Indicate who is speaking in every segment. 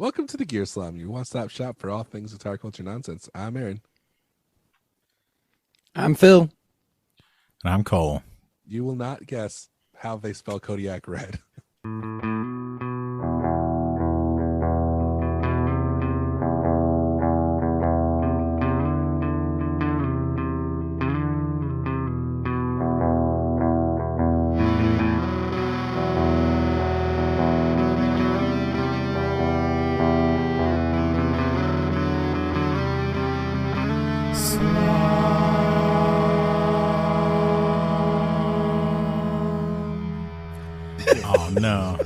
Speaker 1: Welcome to the Gear Slum, your one-stop shop for all things guitar culture nonsense. I'm Aaron.
Speaker 2: I'm Phil.
Speaker 3: And I'm Cole.
Speaker 1: You will not guess how they spell Kodiak Red.
Speaker 3: Oh no.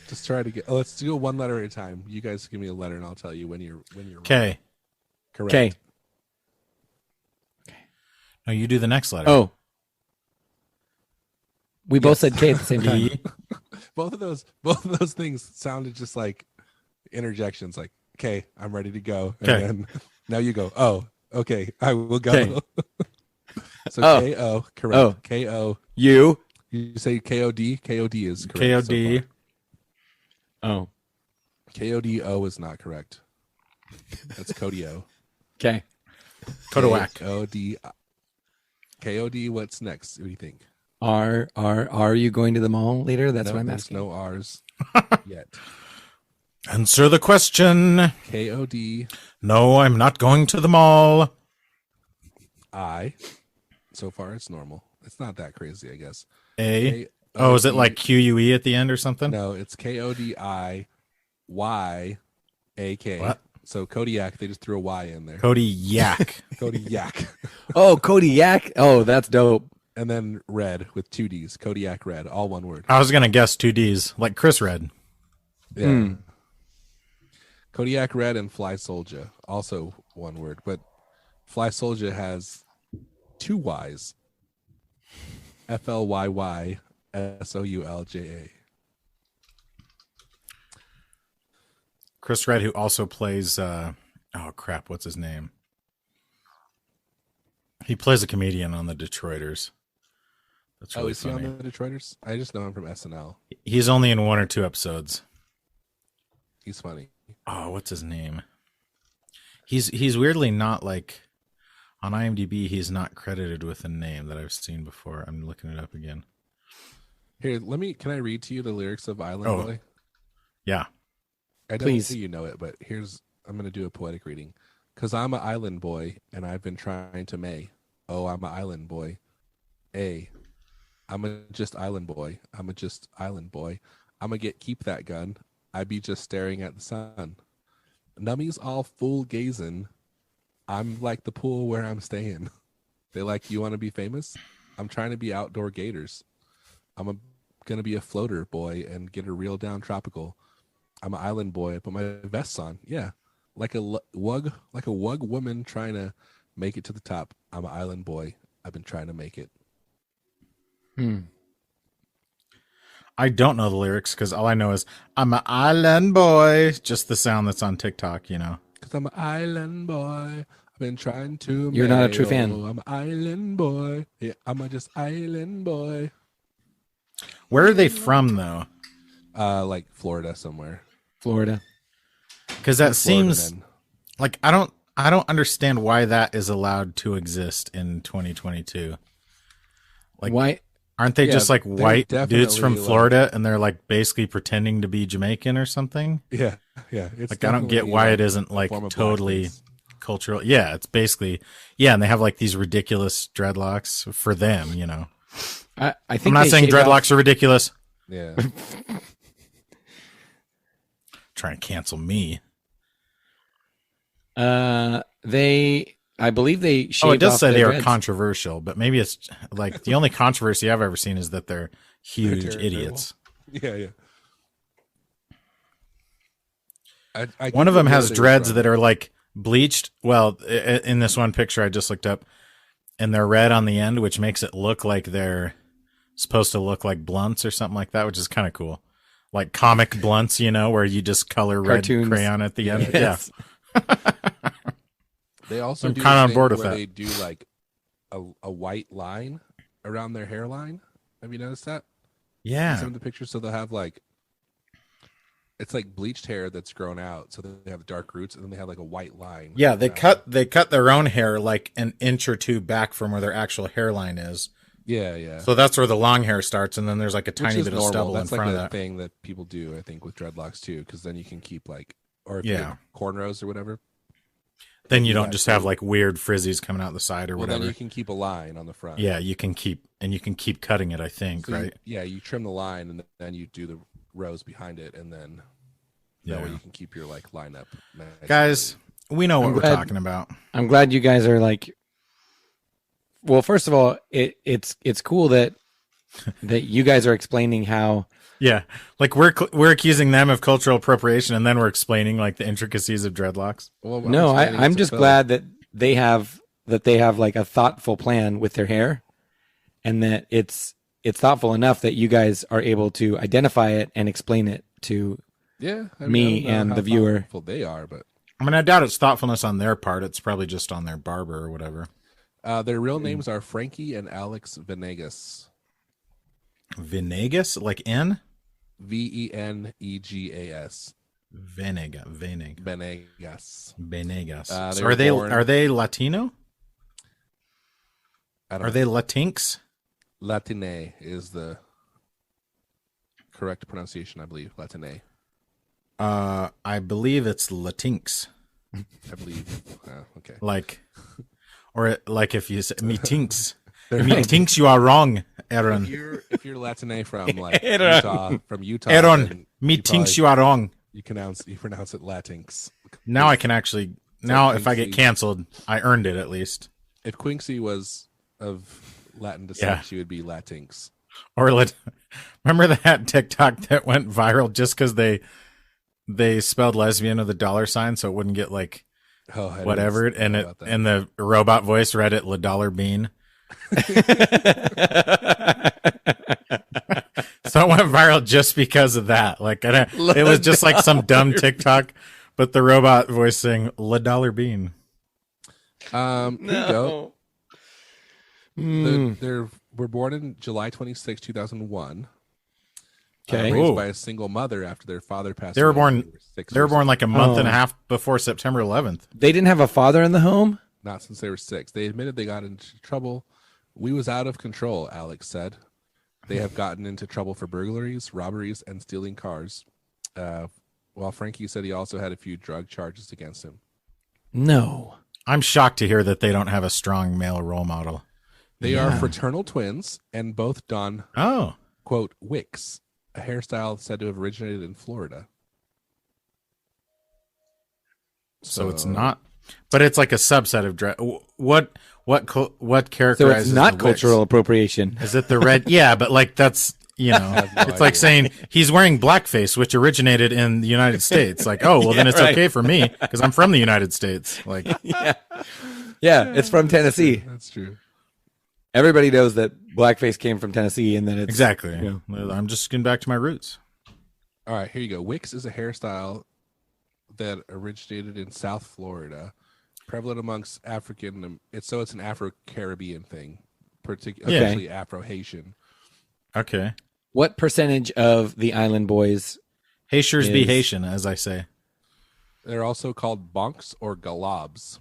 Speaker 1: Just try to get. Let's do it one letter at a time. You guys give me a letter, and I'll tell you when you're wrong.
Speaker 3: K.
Speaker 1: Correct.
Speaker 2: K.
Speaker 3: No, you do the next letter.
Speaker 2: Oh. We both said K at the same time.
Speaker 3: E.
Speaker 1: Both of those things sounded just like interjections. Like, okay, I'm ready to go. And
Speaker 3: Okay.
Speaker 1: then now you go. Oh, okay, I will go.
Speaker 2: Okay.
Speaker 1: So
Speaker 2: Oh.
Speaker 1: K-O, correct.
Speaker 2: Oh.
Speaker 1: K-O.
Speaker 2: You.
Speaker 1: You say K-O-D? K-O-D is correct.
Speaker 3: KOD.
Speaker 1: So
Speaker 2: Oh.
Speaker 1: K-O-D-O is not correct. That's Kodio.
Speaker 2: Okay.
Speaker 3: Kodawak.
Speaker 1: K-O-D. K-O-D, what's next? What do you think?
Speaker 2: Are you going to the mall later? That's
Speaker 1: No,
Speaker 2: what I'm
Speaker 1: there's
Speaker 2: asking.
Speaker 1: no R's yet.
Speaker 3: Answer the question.
Speaker 1: K-O-D.
Speaker 3: No, I'm not going to the mall.
Speaker 1: I. So far, it's normal. It's not that crazy, I guess.
Speaker 3: A.
Speaker 1: K-O-D.
Speaker 3: Oh, is it like QUE at the end or something?
Speaker 1: No, it's K-O-D-I-Y-A-K.
Speaker 3: What?
Speaker 1: So Kodiak, they just threw a Y in there.
Speaker 3: Cody Yak.
Speaker 1: Kodiak.
Speaker 2: Oh, Kodiak. Oh, that's dope.
Speaker 1: And then red with two D's. Kodiak Red, all one word.
Speaker 3: I was going to guess 2 Ds, like Chris Red.
Speaker 1: Yeah. Kodiak Red and Fly Soldier, also one word. But Fly Soldier has two Y's. F-L-Y-Y-S-O-U-L-J-A.
Speaker 3: Chris Red, who also plays, oh crap, what's his name? He plays a comedian on the Detroiters. That's really
Speaker 1: Is he
Speaker 3: funny.
Speaker 1: on the Detroiters? I just know him from SNL.
Speaker 3: He's only in 1 or 2 episodes.
Speaker 1: He's funny.
Speaker 3: Oh, what's his name? He's weirdly not like on IMDb. He's not credited with a name that I've seen before. I'm looking it up again.
Speaker 1: Here, can I read to you the lyrics of Island
Speaker 3: Oh.
Speaker 1: Boy?
Speaker 3: Yeah,
Speaker 1: I don't
Speaker 2: Please.
Speaker 1: think you know it, but I'm going to do a poetic reading. Because I'm an island boy, and I've been trying to May. Oh, I'm an island boy. I'm a just island boy. I'm a just island boy. I'm going to keep that gun. I be just staring at the sun. Nummies all full gazing. I'm like the pool where I'm staying. They like, you want to be famous? I'm trying to be outdoor gators. I'm going to be a floater boy and get a real down tropical. I'm an island boy. I put my vests on. Yeah. Like a wug woman trying to make it to the top. I'm an island boy. I've been trying to make it.
Speaker 3: I don't know the lyrics because all I know is I'm an island boy. Just the sound that's on TikTok, you know.
Speaker 1: Because I'm an island boy. I've been trying to
Speaker 2: You're not a
Speaker 1: make
Speaker 2: true
Speaker 1: it.
Speaker 2: fan.
Speaker 1: Oh, I'm an island boy. Yeah, I'm a just island boy.
Speaker 3: Where are they from though?
Speaker 1: Like Florida somewhere.
Speaker 2: Florida.
Speaker 3: Because that
Speaker 1: Florida,
Speaker 3: seems
Speaker 1: then.
Speaker 3: like I don't understand why that is allowed to exist in 2022. Like,
Speaker 2: Why?
Speaker 3: aren't they
Speaker 1: Yeah,
Speaker 3: just like
Speaker 1: they're
Speaker 3: white dudes from
Speaker 1: definitely, like-
Speaker 3: Florida and they're like basically pretending to be Jamaican or something?
Speaker 1: Yeah. It's
Speaker 3: Like I don't get
Speaker 1: definitely,
Speaker 3: why it isn't
Speaker 1: a
Speaker 3: like
Speaker 1: form of
Speaker 3: totally
Speaker 1: blackface.
Speaker 3: cultural. Yeah, it's basically and they have like these ridiculous dreadlocks for them, you know.
Speaker 2: I think
Speaker 3: I'm not
Speaker 2: they
Speaker 3: saying
Speaker 2: shaved
Speaker 3: dreadlocks are ridiculous.
Speaker 1: Yeah.
Speaker 3: Trying to cancel me.
Speaker 2: I believe they shaved
Speaker 3: Oh, it does
Speaker 2: off
Speaker 3: say
Speaker 2: their
Speaker 3: they are
Speaker 2: dreads.
Speaker 3: controversial, but maybe it's like the only controversy I've ever seen is that they're huge
Speaker 1: terrible.
Speaker 3: idiots.
Speaker 1: Yeah. I
Speaker 3: One
Speaker 1: get
Speaker 3: of them
Speaker 1: where
Speaker 3: has
Speaker 1: they were
Speaker 3: dreads
Speaker 1: from.
Speaker 3: that are like bleached. Well, in this one picture I just looked up, and they're red on the end, which makes it look like they're supposed to look like blunts or something like that, which is kind of cool. Like comic blunts, you know, where you just color red
Speaker 2: Cartoons.
Speaker 3: crayon at the end.
Speaker 2: Yes.
Speaker 1: They also
Speaker 3: I'm
Speaker 1: do
Speaker 3: kinda
Speaker 1: this
Speaker 3: on
Speaker 1: thing
Speaker 3: board with
Speaker 1: where
Speaker 3: that.
Speaker 1: they do like a white line around their hairline. Have you noticed that?
Speaker 3: Yeah.
Speaker 1: Some of the pictures, so they'll have like It's like bleached hair that's grown out, so they have dark roots, and then they have like a white line.
Speaker 3: Yeah, they
Speaker 1: around
Speaker 3: cut their own hair like an inch or two back from where their actual hairline is.
Speaker 1: Yeah.
Speaker 3: So that's where the long hair starts, and then there's like a
Speaker 1: Which
Speaker 3: tiny
Speaker 1: is
Speaker 3: bit of
Speaker 1: normal.
Speaker 3: stubble
Speaker 1: That's
Speaker 3: in
Speaker 1: like
Speaker 3: front of
Speaker 1: a
Speaker 3: that.
Speaker 1: thing that people do, I think, with dreadlocks too, because then you can keep like, or if
Speaker 3: Yeah.
Speaker 1: you have cornrows or whatever.
Speaker 3: Then you
Speaker 1: do
Speaker 3: don't
Speaker 1: that
Speaker 3: just have
Speaker 1: too.
Speaker 3: like weird frizzies coming out the side or
Speaker 1: Well,
Speaker 3: whatever.
Speaker 1: then you can keep a line on the front.
Speaker 3: Yeah, you can keep cutting it, I think,
Speaker 1: So
Speaker 3: right?
Speaker 1: you trim the line, and then you do the rows behind it, and then that way
Speaker 3: Yeah.
Speaker 1: you can keep your like lineup. Nice and
Speaker 3: Guys, we know what
Speaker 2: I'm
Speaker 3: we're
Speaker 2: glad-
Speaker 3: talking about.
Speaker 2: I'm glad you guys are like. Well, first of all, it's cool that you guys are explaining how.
Speaker 3: Yeah, like we're accusing them of cultural appropriation, and then we're explaining like the intricacies of dreadlocks.
Speaker 1: Well,
Speaker 2: No,
Speaker 1: explaining
Speaker 2: I'm
Speaker 1: it to
Speaker 2: just
Speaker 1: Phil.
Speaker 2: glad that they have like a thoughtful plan with their hair, and that it's thoughtful enough that you guys are able to identify it and explain it to.
Speaker 1: Yeah, I
Speaker 2: Me
Speaker 1: I don't know
Speaker 2: and
Speaker 1: how
Speaker 2: the viewer.
Speaker 1: thoughtful they are, but
Speaker 3: I mean, I doubt it's thoughtfulness on their part. It's probably just on their barber or whatever.
Speaker 1: their real names are Frankie and Alex Venegas.
Speaker 3: Venegas, like N?
Speaker 1: Venegas.
Speaker 3: Venegas.
Speaker 1: Venegas.
Speaker 3: So
Speaker 1: They
Speaker 3: are
Speaker 1: were
Speaker 3: they
Speaker 1: born-
Speaker 3: are they Latino?
Speaker 1: I don't
Speaker 3: Are
Speaker 1: know.
Speaker 3: they Latinx?
Speaker 1: Latine is the correct pronunciation, I believe. Latine,
Speaker 3: I believe it's Latinx.
Speaker 1: I believe. Okay.
Speaker 3: Like, or like if you say me tinks, me tinks, you are wrong, Aaron.
Speaker 1: If you're Latine from like
Speaker 2: Aaron.
Speaker 1: Utah,
Speaker 3: Aaron,
Speaker 1: then
Speaker 3: me
Speaker 1: you
Speaker 3: tinks,
Speaker 1: probably-
Speaker 3: you are wrong.
Speaker 1: You pronounce it Latinx.
Speaker 3: Now I can actually. Now,
Speaker 1: like
Speaker 3: if I get
Speaker 1: Quincy.
Speaker 3: canceled, I earned it at least.
Speaker 1: If Quincy was of Latin descent,
Speaker 3: Yeah.
Speaker 1: she would be Latinx.
Speaker 3: Or remember that TikTok that went viral just because they spelled lesbian with a dollar sign so it wouldn't get like
Speaker 1: Oh, I didn't
Speaker 3: whatever,
Speaker 1: know
Speaker 3: and
Speaker 1: about that.
Speaker 3: and the robot voice read it la dollar bean. So it went viral just because of that. Like it was just like some dumb TikTok, but the robot voice saying la dollar bean.
Speaker 1: Here you go.
Speaker 2: Mm.
Speaker 1: They were born in July 26, 2001.
Speaker 2: Okay.
Speaker 1: Raised
Speaker 3: Ooh.
Speaker 1: by a single mother after their father passed
Speaker 3: They were
Speaker 1: away
Speaker 3: born-
Speaker 1: when were 6
Speaker 3: They were
Speaker 1: years
Speaker 3: born
Speaker 1: old.
Speaker 3: like a month and a
Speaker 2: Oh.
Speaker 3: half before September 11th.
Speaker 2: They didn't have a father in the home.
Speaker 1: Not since they were 6. They admitted they got into trouble. We was out of control, Alex said. They have gotten into trouble for burglaries, robberies, and stealing cars. While Frankie said he also had a few drug charges against him.
Speaker 2: No.
Speaker 3: I'm shocked to hear that they don't have a strong male role model.
Speaker 1: They
Speaker 2: Yeah.
Speaker 1: are fraternal twins and both don,
Speaker 3: Oh,
Speaker 1: quote, wicks, a hairstyle said to have originated in Florida.
Speaker 3: so it's not, but it's like a subset of dress. What
Speaker 2: So
Speaker 3: characterizes
Speaker 2: it's not
Speaker 3: the wicks?
Speaker 2: cultural appropriation.
Speaker 3: Is it the red? Yeah, but like that's
Speaker 1: have no
Speaker 3: it's like
Speaker 1: idea.
Speaker 3: saying he's wearing blackface, which originated in the United States. Like, oh, well, then
Speaker 2: Yeah,
Speaker 3: it's
Speaker 2: right.
Speaker 3: okay for me because I'm from the United States. Like,
Speaker 2: Yeah. Yeah, it's from Tennessee.
Speaker 1: That's true.
Speaker 2: Everybody knows that blackface came from Tennessee, and then it's
Speaker 3: exactly.
Speaker 2: Yeah.
Speaker 3: I'm just getting back to my roots.
Speaker 1: All right, here you go. Wicks is a hairstyle that originated in South Florida, prevalent amongst African. It's an Afro-Caribbean thing, particularly
Speaker 3: Yeah.
Speaker 1: especially Afro-Haitian.
Speaker 3: Okay.
Speaker 2: What percentage of the Island Boys?
Speaker 3: Haitians be
Speaker 2: Is-
Speaker 3: Haitian, as I say.
Speaker 1: They're also called bonks or galobs.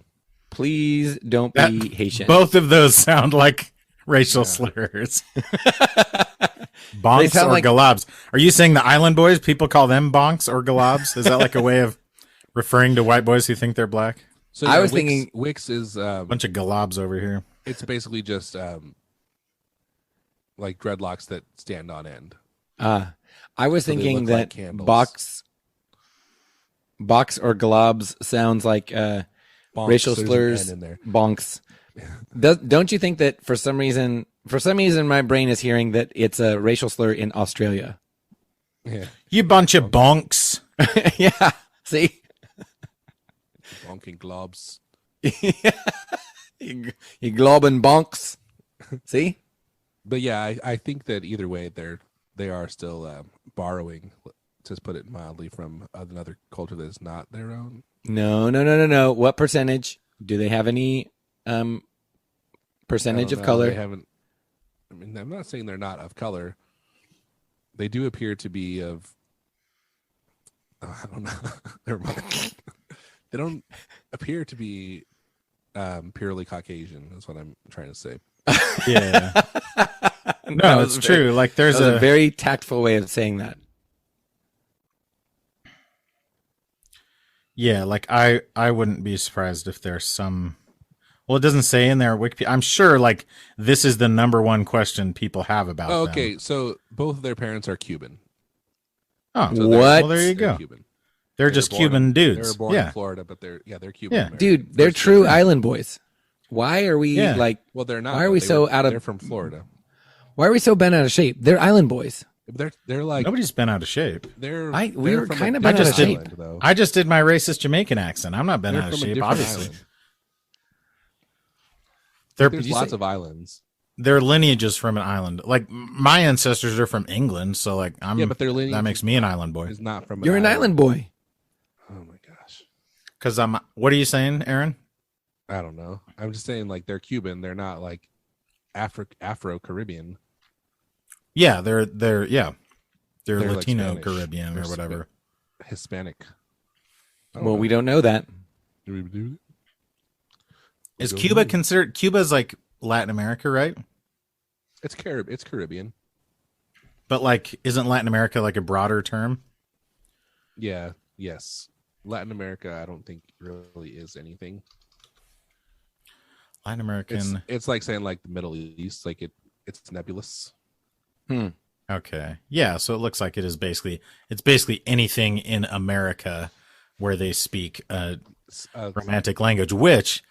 Speaker 2: Please don't
Speaker 3: That-
Speaker 2: be Haitian.
Speaker 3: Both of those sound like racial slurs. Bonks
Speaker 2: sound
Speaker 3: or
Speaker 2: like-
Speaker 3: galobs. Are you saying the Island Boys, people call them bonks or galobs? Is that like a way of referring to white boys who think they're black?
Speaker 1: So
Speaker 2: I was
Speaker 1: Wicks,
Speaker 2: thinking-
Speaker 1: Wicks is
Speaker 3: Bunch of galobs over here.
Speaker 1: it's basically just like dreadlocks that stand on end.
Speaker 2: I was
Speaker 1: So they
Speaker 2: thinking
Speaker 1: look like
Speaker 2: that
Speaker 1: candles.
Speaker 2: box or globs sounds like
Speaker 1: Bonks,
Speaker 2: racial
Speaker 1: there's an
Speaker 2: slurs.
Speaker 1: N in there.
Speaker 2: Bonks. Don't you think that for some reason, my brain is hearing that it's a racial slur in Australia?
Speaker 1: Yeah,
Speaker 3: You bunch of bonks.
Speaker 2: Yeah. See,
Speaker 1: bonking globs.
Speaker 2: you globbing bonks. See,
Speaker 1: But yeah, I think that either way, they are still borrowing, to put it mildly, from another culture that is not their own.
Speaker 2: no. What percentage? Do they have any percentage
Speaker 1: I don't
Speaker 2: of
Speaker 1: know.
Speaker 2: color?
Speaker 1: They haven't. I mean, I'm not saying they're not of color. They do appear to be of I don't know. Never mind. They don't appear to be purely Caucasian. That's what I'm trying to say.
Speaker 3: Yeah. No, it's true. Like there's
Speaker 2: a very tactful way of saying that.
Speaker 3: Yeah, like I wouldn't be surprised if there's some. Well, it doesn't say in there Wikipedia. I'm sure like this is the number one question people have about them.
Speaker 1: Okay, so both of their parents are Cuban.
Speaker 3: Oh,
Speaker 2: What?
Speaker 3: so well, there you
Speaker 1: They're
Speaker 3: go.
Speaker 1: Cuban.
Speaker 3: They're just Cuban dudes.
Speaker 1: They were born
Speaker 3: yeah.
Speaker 1: in Florida, but they're Cuban.
Speaker 3: Yeah.
Speaker 1: American.
Speaker 2: Dude, they're true island boys. Why are we like?
Speaker 1: Well, they're not.
Speaker 2: Why are we so out of?
Speaker 1: They're from Florida.
Speaker 2: Why are we so bent out of shape? They're island boys.
Speaker 1: They're like
Speaker 3: Nobody's been out of shape.
Speaker 2: We were
Speaker 1: from
Speaker 2: kind
Speaker 1: a
Speaker 2: of bent out of
Speaker 1: different
Speaker 2: shape.
Speaker 1: island, though.
Speaker 3: I just did my racist Jamaican accent. I'm not been
Speaker 1: They're
Speaker 3: out of
Speaker 1: from a
Speaker 3: shape,
Speaker 1: different
Speaker 3: obviously.
Speaker 1: island.
Speaker 3: They're
Speaker 1: There's lots of islands.
Speaker 3: their lineage is from an island. Like my ancestors are from England, so like
Speaker 1: but their lineage
Speaker 3: that makes me an island boy.
Speaker 1: is not from.
Speaker 2: You're an island boy.
Speaker 1: Oh my gosh.
Speaker 3: Because I'm. What are you saying, Aaron?
Speaker 1: I don't know. I'm just saying, like they're Cuban. They're not like Afro Caribbean.
Speaker 3: Yeah, they're
Speaker 1: They're like
Speaker 3: Latino
Speaker 1: Spanish.
Speaker 3: Caribbean
Speaker 1: They're
Speaker 3: or whatever.
Speaker 1: Hispanic.
Speaker 2: Well, we don't know that.
Speaker 1: Do we do it?
Speaker 3: Is Cuba considered? Cuba's like Latin America, right?
Speaker 1: It's Caribbean.
Speaker 3: But like, isn't Latin America like a broader term?
Speaker 1: Yeah. Yes. Latin America, I don't think really is anything.
Speaker 3: Latin American.
Speaker 1: It's like saying like the Middle East, like it's nebulous.
Speaker 3: Okay. Yeah, so it looks like it's basically anything in America where they speak a romantic language, which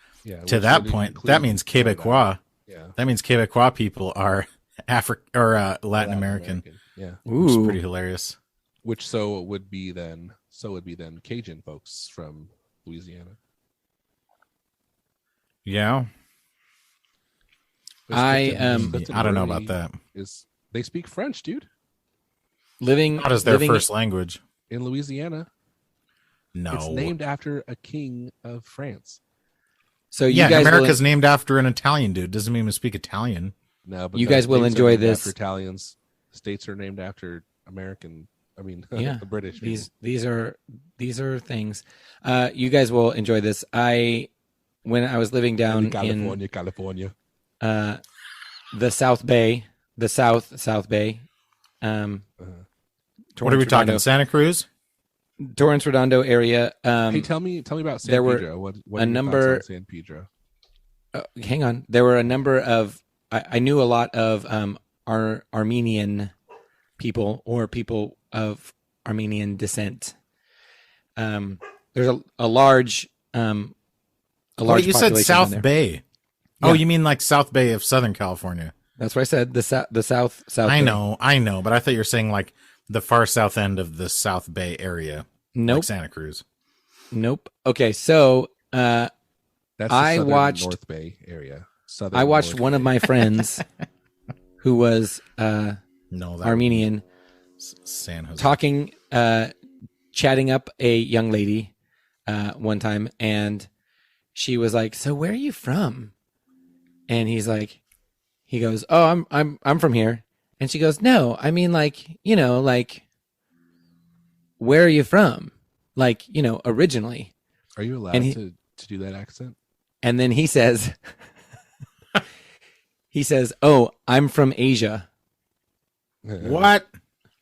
Speaker 3: to that point, that means Quebecois.
Speaker 1: Yeah.
Speaker 3: That means Quebecois people are Latin American.
Speaker 1: Yeah.
Speaker 3: Which is pretty hilarious.
Speaker 1: Which would be then Cajun folks from Louisiana.
Speaker 3: Yeah.
Speaker 2: I
Speaker 3: don't know about that.
Speaker 1: They speak French, dude,
Speaker 2: living
Speaker 3: Not as their first language.
Speaker 1: in Louisiana.
Speaker 3: No.
Speaker 1: It's named after a king of France.
Speaker 2: So you guys
Speaker 3: America's named after an Italian dude. Doesn't mean we speak Italian.
Speaker 1: No, but
Speaker 2: You guys will
Speaker 1: things are
Speaker 2: enjoy
Speaker 1: named
Speaker 2: this.
Speaker 1: after Italians. States are named after American. I mean,
Speaker 2: Yeah.
Speaker 1: the British. people.
Speaker 2: these are things. You guys will enjoy this. When I was living down
Speaker 1: California.
Speaker 2: in the South Bay, the South Bay.
Speaker 3: What are
Speaker 2: Torrance
Speaker 3: we talking?
Speaker 2: Redondo-
Speaker 3: Santa Cruz?
Speaker 2: Torrance Redondo area.
Speaker 1: Hey, tell me about San
Speaker 2: there were
Speaker 1: Pedro. What
Speaker 2: a
Speaker 1: are your
Speaker 2: number-
Speaker 1: thoughts on San Pedro?
Speaker 2: Hang on. There were a number of. I knew a lot of Armenian people or people of Armenian descent. There's a large
Speaker 3: You said
Speaker 2: population
Speaker 3: South
Speaker 2: down there.
Speaker 3: Bay. Oh,
Speaker 2: Yeah.
Speaker 3: you mean like South Bay of Southern California?
Speaker 2: That's what I said. The South.
Speaker 3: I
Speaker 2: Bay.
Speaker 3: know, but I thought you were saying like the far south end of the South Bay area,
Speaker 2: Nope.
Speaker 3: like Santa Cruz.
Speaker 2: Nope. Okay, so
Speaker 1: That's the
Speaker 2: I
Speaker 1: southern
Speaker 2: watched-
Speaker 1: North Bay area. Southern
Speaker 2: I watched
Speaker 1: North
Speaker 2: one of
Speaker 1: Bay.
Speaker 2: my friends who was
Speaker 3: No, that
Speaker 2: Armenian
Speaker 3: San Jose.
Speaker 2: talking, chatting up a young lady one time, and she was like, "So where are you from?" And he goes, "Oh, I'm from here." And she goes, "No, I mean like, where are you from? Like, originally."
Speaker 1: Are you allowed
Speaker 2: and he-
Speaker 1: to do that accent?
Speaker 2: And then he says, "Oh, I'm from Asia."
Speaker 3: What?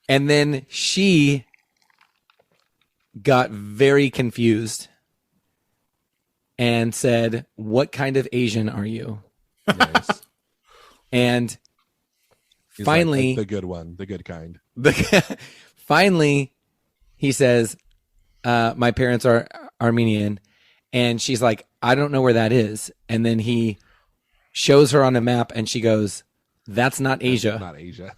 Speaker 2: And then she got very confused and said, "What kind of Asian are you?"
Speaker 1: Nice.
Speaker 2: And
Speaker 1: He's
Speaker 2: finally,
Speaker 1: like, the good one, the good kind.
Speaker 2: finally, he says, "My parents are Armenian." And she's like, "I don't know where that is." And then he shows her on a map and she goes, "That's not Asia."
Speaker 1: Not Asia.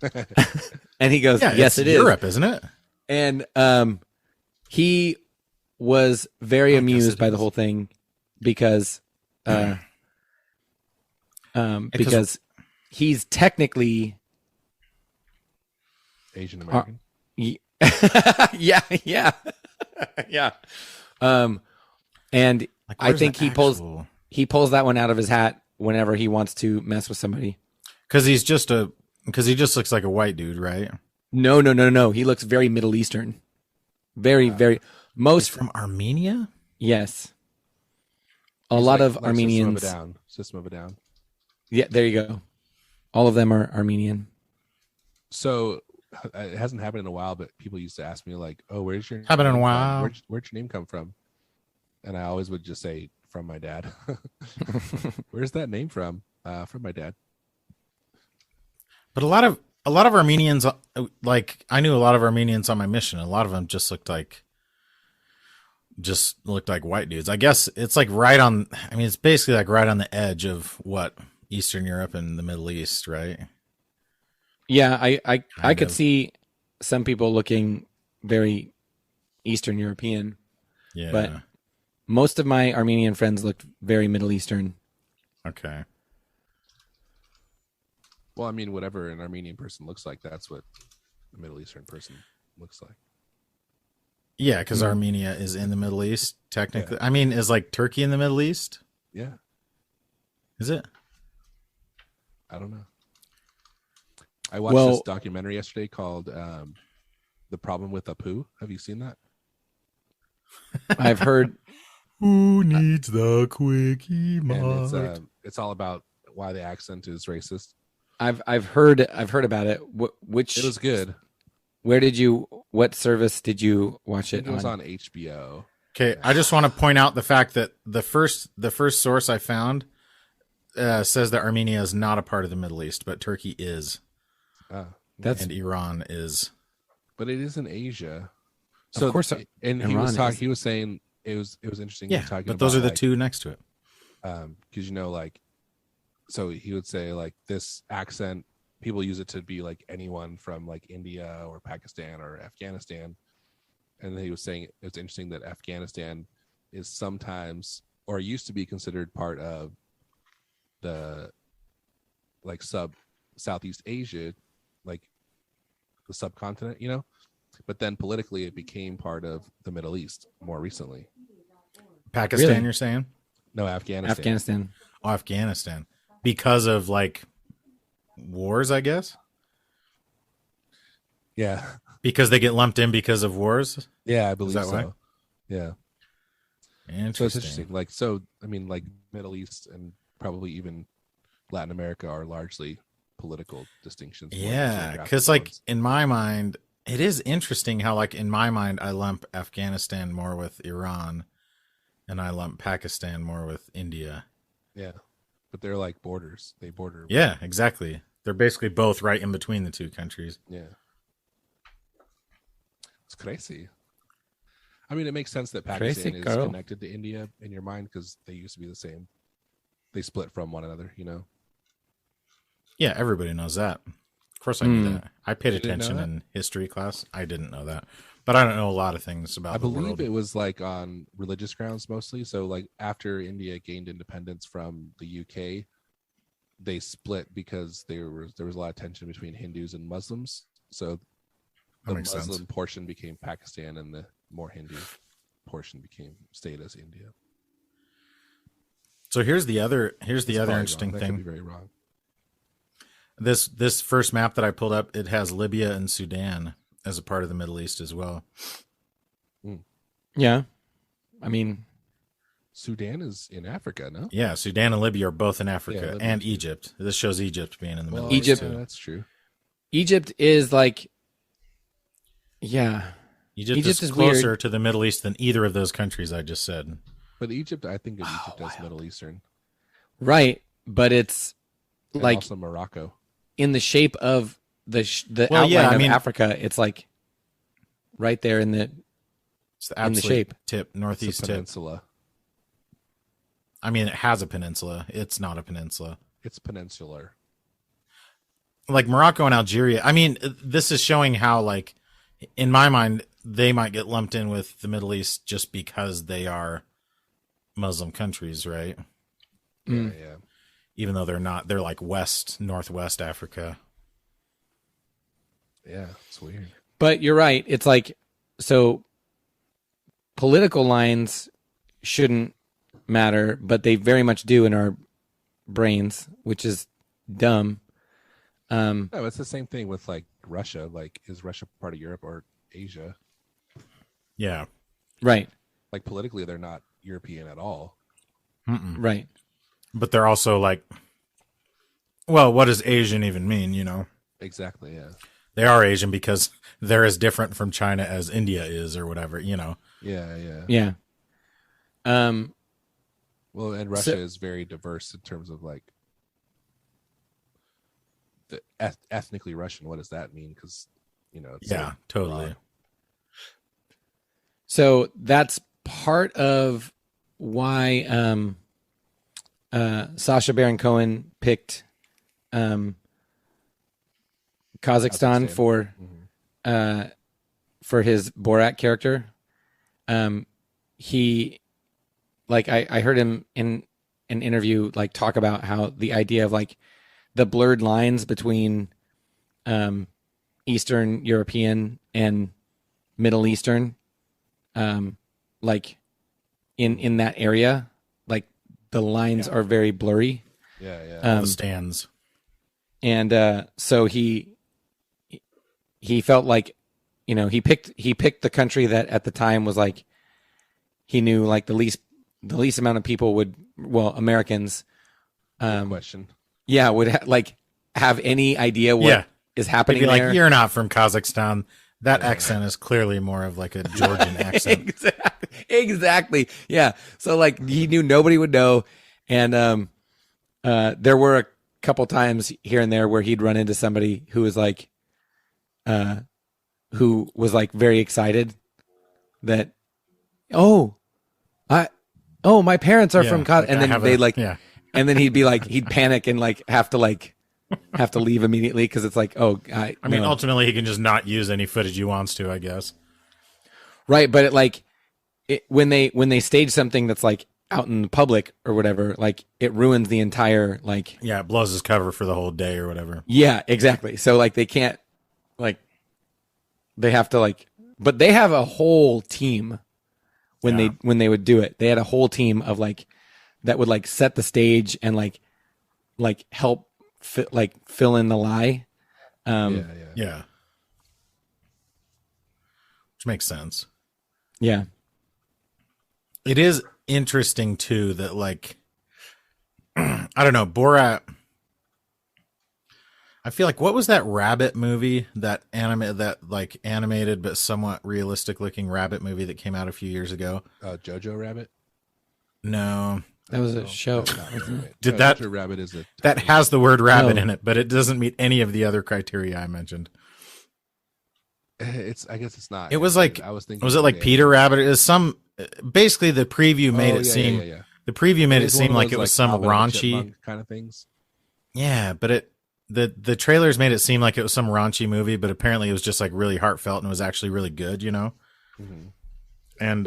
Speaker 2: And he goes,
Speaker 3: Yeah,
Speaker 2: "Yes,
Speaker 3: it's
Speaker 2: it is."
Speaker 3: Europe, isn't it?
Speaker 2: And he was very amused by the whole thing because because he's technically
Speaker 1: Asian American.
Speaker 2: yeah. And
Speaker 3: Like,
Speaker 2: I
Speaker 3: where's
Speaker 2: think
Speaker 3: the
Speaker 2: he pulls that one out of his hat whenever he wants to mess with somebody.
Speaker 3: because he just looks like a white dude, right?
Speaker 2: No. He looks very Middle Eastern. Very
Speaker 3: He's
Speaker 2: most.
Speaker 3: from Armenia?
Speaker 2: Yes, a
Speaker 1: He's
Speaker 2: lot of
Speaker 1: like
Speaker 2: Armenians.
Speaker 1: System of a Down.
Speaker 2: Yeah, there you go. All of them are Armenian.
Speaker 1: So it hasn't happened in a while, but people used to ask me like, "Oh, where's your
Speaker 3: Happened in a
Speaker 1: name from?
Speaker 3: while.
Speaker 1: Where'd your name come from?" And I always would just say, "From my dad." Where's that name from? From my dad.
Speaker 3: But a lot of Armenians, like I knew a lot of Armenians on my mission. A lot of them just looked like white dudes. I guess it's like right on. I mean, it's basically like right on the edge of what Eastern Europe and the Middle East, right?
Speaker 2: Yeah, I
Speaker 3: Kind
Speaker 2: could
Speaker 3: of.
Speaker 2: see some people looking very Eastern European,
Speaker 3: Yeah.
Speaker 2: but most of my Armenian friends looked very Middle Eastern.
Speaker 3: Okay.
Speaker 1: Well, I mean, whatever an Armenian person looks like, that's what a Middle Eastern person looks like.
Speaker 3: Yeah, because
Speaker 2: Mhm.
Speaker 3: Armenia is in the Middle East, technically. I mean, is like Turkey in the Middle East?
Speaker 1: Yeah,
Speaker 3: Is it?
Speaker 1: I don't know. I watched
Speaker 2: Well-
Speaker 1: this documentary yesterday called "The Problem with Apu." Have you seen that?
Speaker 2: I've heard.
Speaker 3: Who needs the quickie
Speaker 1: And it's all about why the accent is racist.
Speaker 2: I've heard about it. Which
Speaker 1: It was good.
Speaker 2: What service did you watch
Speaker 1: I
Speaker 2: it
Speaker 1: think it was
Speaker 2: on?
Speaker 1: on HBO.
Speaker 3: Okay, I just want to point out the fact that the first source I found says that Armenia is not a part of the Middle East, but Turkey is,
Speaker 2: That's
Speaker 3: and Iran is.
Speaker 1: But it is in Asia.
Speaker 2: Of course,
Speaker 1: and he
Speaker 2: Iran
Speaker 1: was talking.
Speaker 2: is.
Speaker 1: He was saying it was interesting.
Speaker 3: Yeah,
Speaker 1: talking
Speaker 3: but those are
Speaker 1: about,
Speaker 3: the two next to it.
Speaker 1: because like, so he would say like this accent, people use it to be like anyone from like India or Pakistan or Afghanistan, and then he was saying it's interesting that Afghanistan is sometimes or used to be considered part of the like Southeast Asia, like the subcontinent, but then politically it became part of the Middle East more recently.
Speaker 3: Pakistan,
Speaker 2: Really?
Speaker 3: you're saying?
Speaker 1: No, Afghanistan.
Speaker 2: Afghanistan.
Speaker 3: Oh, Afghanistan. Because of like wars, I guess?
Speaker 1: Yeah.
Speaker 3: Because they get lumped in because of wars?
Speaker 1: Yeah, I believe
Speaker 3: that
Speaker 1: so.
Speaker 3: why?
Speaker 1: Yeah.
Speaker 3: Interesting.
Speaker 1: So it's interesting. Like, so, I mean, like Middle East and probably even Latin America are largely political distinctions. more than
Speaker 3: Yeah,
Speaker 1: geographic
Speaker 3: because like
Speaker 1: ones.
Speaker 3: in my mind, it is interesting how like in my mind I lump Afghanistan more with Iran, and I lump Pakistan more with India.
Speaker 1: Yeah. But they're like borders. They border.
Speaker 3: Yeah, exactly. They're basically both right in between the two countries.
Speaker 1: Yeah. It's crazy. I mean, it makes sense that Pakistan
Speaker 2: Crazy
Speaker 1: is
Speaker 2: girl.
Speaker 1: connected to India in your mind because they used to be the same. They split from one another,
Speaker 3: Yeah, everybody knows that. Of course, I knew that. I paid
Speaker 1: You didn't know
Speaker 3: attention
Speaker 1: that?
Speaker 3: in history class. I didn't know that, but I don't know a lot of things about
Speaker 1: I
Speaker 3: the
Speaker 1: believe
Speaker 3: world.
Speaker 1: it was like on religious grounds mostly. So like after India gained independence from the UK, they split because there was a lot of tension between Hindus and Muslims. So
Speaker 3: That
Speaker 1: the
Speaker 3: makes
Speaker 1: Muslim
Speaker 3: sense.
Speaker 1: portion became Pakistan and the more Hindu portion stayed as India.
Speaker 3: So here's the other
Speaker 1: It's probably
Speaker 3: interesting
Speaker 1: wrong. That could be
Speaker 3: thing.
Speaker 1: very wrong.
Speaker 3: This first map that I pulled up, it has Libya and Sudan as a part of the Middle East as well.
Speaker 2: Yeah, I mean,
Speaker 1: Sudan is in Africa, no?
Speaker 3: Yeah, Sudan and Libya are both in Africa,
Speaker 1: Libya
Speaker 3: and
Speaker 1: too.
Speaker 3: Egypt. This shows Egypt being in the Middle
Speaker 2: Egypt-
Speaker 3: East too.
Speaker 1: that's true.
Speaker 2: Egypt is like, yeah,
Speaker 3: Egypt
Speaker 2: Egypt
Speaker 3: is
Speaker 2: is
Speaker 3: closer
Speaker 2: weird.
Speaker 3: to the Middle East than either of those countries I just said.
Speaker 1: But Egypt, I think of Egypt as Middle Eastern.
Speaker 2: right, but it's
Speaker 1: And
Speaker 2: like
Speaker 1: also Morocco.
Speaker 2: in the shape of the
Speaker 3: Well,
Speaker 2: outline
Speaker 3: yeah, I
Speaker 2: of
Speaker 3: mean-
Speaker 2: Africa. It's like right there in the
Speaker 3: It's the
Speaker 2: In the
Speaker 3: absolute
Speaker 2: shape.
Speaker 3: tip,
Speaker 1: It's a
Speaker 3: northeast tip.
Speaker 1: peninsula.
Speaker 3: I mean, it has a peninsula. It's not a peninsula.
Speaker 1: It's peninsular.
Speaker 3: Like Morocco and Algeria. I mean, this is showing how, like, in my mind, they might get lumped in with the Middle East just because they are Muslim countries, right?
Speaker 2: Mm.
Speaker 1: Yeah.
Speaker 3: Even though they're not. They're like northwest Africa.
Speaker 1: Yeah, it's weird.
Speaker 2: But you're right. It's like, so political lines shouldn't matter, but they very much do in our brains, which is dumb.
Speaker 1: No, it's the same thing with like Russia. Like, is Russia part of Europe or Asia?
Speaker 3: Yeah.
Speaker 2: Right.
Speaker 1: Like politically, they're not European at all.
Speaker 3: Mm-mm.
Speaker 2: Right.
Speaker 3: But they're also like, well, what does Asian even mean? You know,
Speaker 1: Exactly. Yeah.
Speaker 3: they are Asian because they're as different from China as India is, or whatever. You know.
Speaker 1: Yeah. Yeah.
Speaker 2: Yeah. Um.
Speaker 1: Well, and
Speaker 2: So,
Speaker 1: Russia is very diverse in terms of like the ethnically Russian. What does that mean? Because it's
Speaker 3: Yeah,
Speaker 1: so
Speaker 3: totally.
Speaker 1: broad.
Speaker 2: so that's part of why Sacha Baron Cohen picked Kazakhstan
Speaker 1: Mhm.
Speaker 2: for his Borat character. He like I heard him in an interview like talk about how the idea of like the blurred lines between Eastern European and Middle Eastern, like in that area, like the lines are very blurry.
Speaker 1: Yeah. Yeah.
Speaker 3: All the stands.
Speaker 2: And so he felt like he picked the country that at the time was like he knew like the least amount of people would Americans
Speaker 1: Good question.
Speaker 2: would like have any idea what
Speaker 3: Yeah.
Speaker 2: is
Speaker 3: They'd
Speaker 2: happening
Speaker 3: be like,
Speaker 2: there.
Speaker 3: you're not from Kazakhstan. That accent is clearly more of like a Georgian accent.
Speaker 2: Exactly. Yeah. So like he knew nobody would know, and there were a couple times here and there where he'd run into somebody who was like very excited that my parents are
Speaker 3: Yeah,
Speaker 2: from Kaz, and then they
Speaker 3: yeah.
Speaker 2: and then he'd panic and like have to leave immediately because it's like
Speaker 3: I mean,
Speaker 2: no.
Speaker 3: ultimately, he can just not use any footage he wants to, I guess.
Speaker 2: Right, but when they stage something that's like out in the public or whatever, like it ruins the entire like.
Speaker 3: Yeah, it blows his cover for the whole day or whatever.
Speaker 2: Yeah, exactly. So like they can't like they have to like, but they have a whole team when they would do it. They had a whole team of like that would like set the stage and like help fill in the lie.
Speaker 3: Yeah. Which makes sense.
Speaker 2: Yeah.
Speaker 3: It is interesting too that like I don't know, Borat. I feel like what was that rabbit movie that animated but somewhat realistic looking rabbit movie that came out a few years ago?
Speaker 1: Jojo Rabbit.
Speaker 3: No.
Speaker 2: That was a show.
Speaker 3: Did that
Speaker 1: Jojo Rabbit is
Speaker 3: that has the word rabbit
Speaker 2: No.
Speaker 3: in it, but it doesn't meet any of the other criteria I mentioned.
Speaker 1: I guess it's not.
Speaker 3: It was like
Speaker 1: I was thinking.
Speaker 3: was it like Peter Rabbit? It was basically the preview made it seem the preview made it seem like it was some raunchy
Speaker 1: kind of things.
Speaker 3: Yeah, but the trailers made it seem like it was some raunchy movie, but apparently it was just like really heartfelt and it was actually really good, you know?
Speaker 1: Mm-hmm.
Speaker 3: And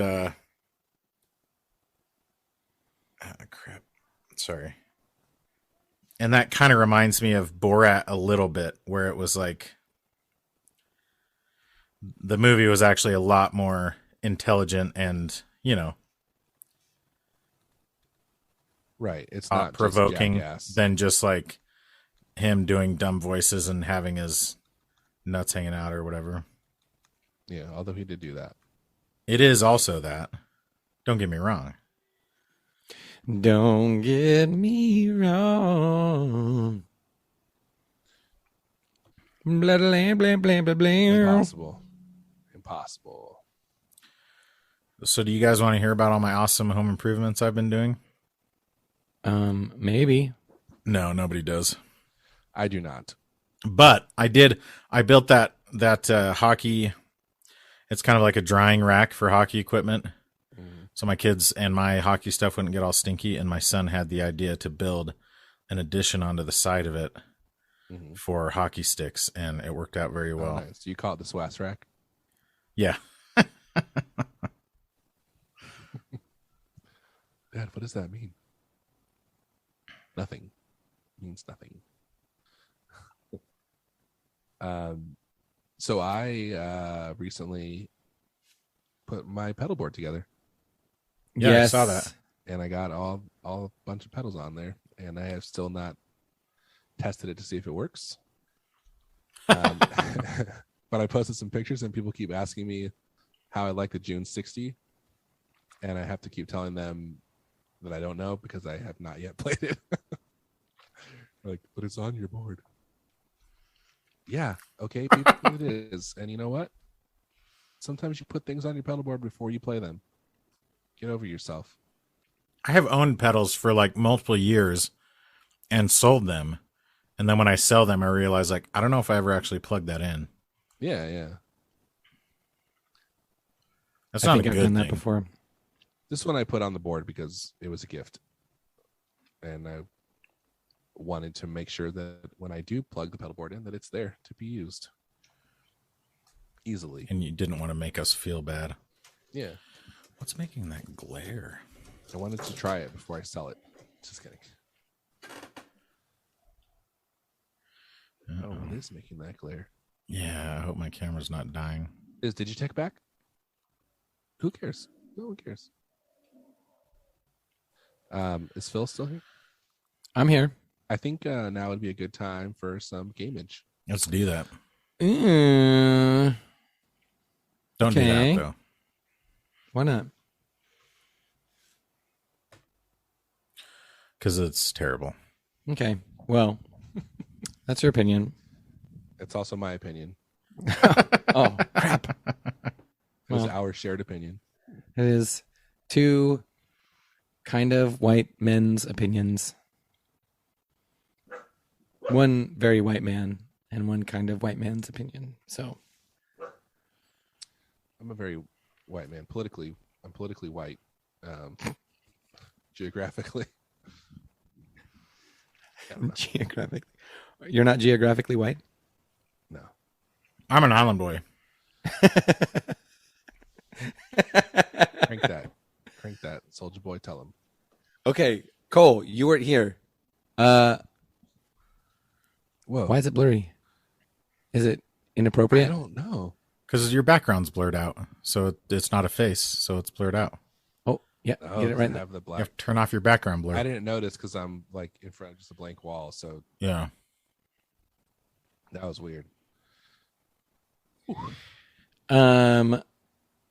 Speaker 3: crap. Sorry. And that kind of reminds me of Borat a little bit, where it was like the movie was actually a lot more intelligent and, you know,
Speaker 1: right. It's not
Speaker 3: provoking
Speaker 1: just
Speaker 3: than just like him doing dumb voices and having his nuts hanging out or whatever.
Speaker 1: Yeah, although he did do that.
Speaker 3: It is also that. Don't get me wrong.
Speaker 2: Don't get me wrong. Blah, blah, blah, blah, blah, blah.
Speaker 1: Impossible.
Speaker 3: So do you guys want to hear about all my awesome home improvements I've been doing?
Speaker 2: Maybe.
Speaker 3: No, nobody does.
Speaker 1: I do not.
Speaker 3: But I did. I built that hockey. It's kind of like a drying rack for hockey equipment. So my kids and my hockey stuff wouldn't get all stinky. And my son had the idea to build an addition onto the side of it for hockey sticks, and it worked out very well.
Speaker 1: Nice. You call it the Swass rack?
Speaker 3: Yeah.
Speaker 1: Dad, what does that mean? Nothing. It means nothing. So I recently put my pedal board together.
Speaker 3: Yeah,
Speaker 2: Yes.
Speaker 3: I saw that.
Speaker 1: And I got all a bunch of pedals on there, and I have still not tested it to see if it works. But I posted some pictures, and people keep asking me how I like the June 60, and I have to keep telling them that I don't know because I have not yet played it. Like, but it's on your board. Yeah, okay, people, it is. And you know what? Sometimes you put things on your pedal board before you play them. Get over yourself.
Speaker 3: I have owned pedals for like multiple years and sold them. And then when I sell them, I realize like, I don't know if I ever actually plugged that in.
Speaker 1: Yeah.
Speaker 3: That's
Speaker 2: I
Speaker 3: not
Speaker 2: think
Speaker 3: a
Speaker 2: I've
Speaker 3: good
Speaker 2: done that
Speaker 3: thing.
Speaker 2: before.
Speaker 1: This one I put on the board because it was a gift. And I wanted to make sure that when I do plug the pedal board in, that it's there to be used easily.
Speaker 3: And you didn't want to make us feel bad.
Speaker 1: Yeah.
Speaker 3: What's making that glare?
Speaker 1: I wanted to try it before I sell it. Just kidding.
Speaker 3: Uh-oh.
Speaker 1: Oh, it is making that glare.
Speaker 3: Yeah, I hope my camera's not dying.
Speaker 1: Is Digitech back? Who cares? No one cares. Is Phil still here?
Speaker 2: I'm here.
Speaker 1: I think now would be a good time for some gameage.
Speaker 3: Let's do that.
Speaker 2: Mm,
Speaker 3: Don't do
Speaker 2: Okay.
Speaker 3: that, though.
Speaker 2: why not?
Speaker 3: Because it's terrible.
Speaker 2: Okay. Well, that's your opinion.
Speaker 1: It's also my opinion.
Speaker 2: Oh, crap.
Speaker 1: It was
Speaker 2: Well.
Speaker 1: our shared opinion.
Speaker 2: It is two kind of white men's opinions. One very white man and one kind of white man's opinion. So,
Speaker 1: I'm a very white man. I'm politically white. Geographically. I don't know.
Speaker 2: geographically, you're not geographically white?
Speaker 1: No.
Speaker 3: I'm an island boy.
Speaker 1: Crank that. Crank that. Soldier Boy, tell him.
Speaker 2: Okay, Cole, you weren't here.
Speaker 1: Whoa.
Speaker 2: Why is it blurry? Is it
Speaker 1: I
Speaker 2: inappropriate?
Speaker 1: don't know.
Speaker 3: Because your background's blurred out. So it's not a face. So it's blurred out.
Speaker 2: Oh, yeah,
Speaker 1: Oh,
Speaker 2: get it
Speaker 1: does
Speaker 2: right.
Speaker 1: have the
Speaker 3: You
Speaker 1: black.
Speaker 3: have to turn off your background blur.
Speaker 1: I didn't notice because I'm like in front of just a blank wall. So
Speaker 3: Yeah.
Speaker 1: that was weird.
Speaker 2: All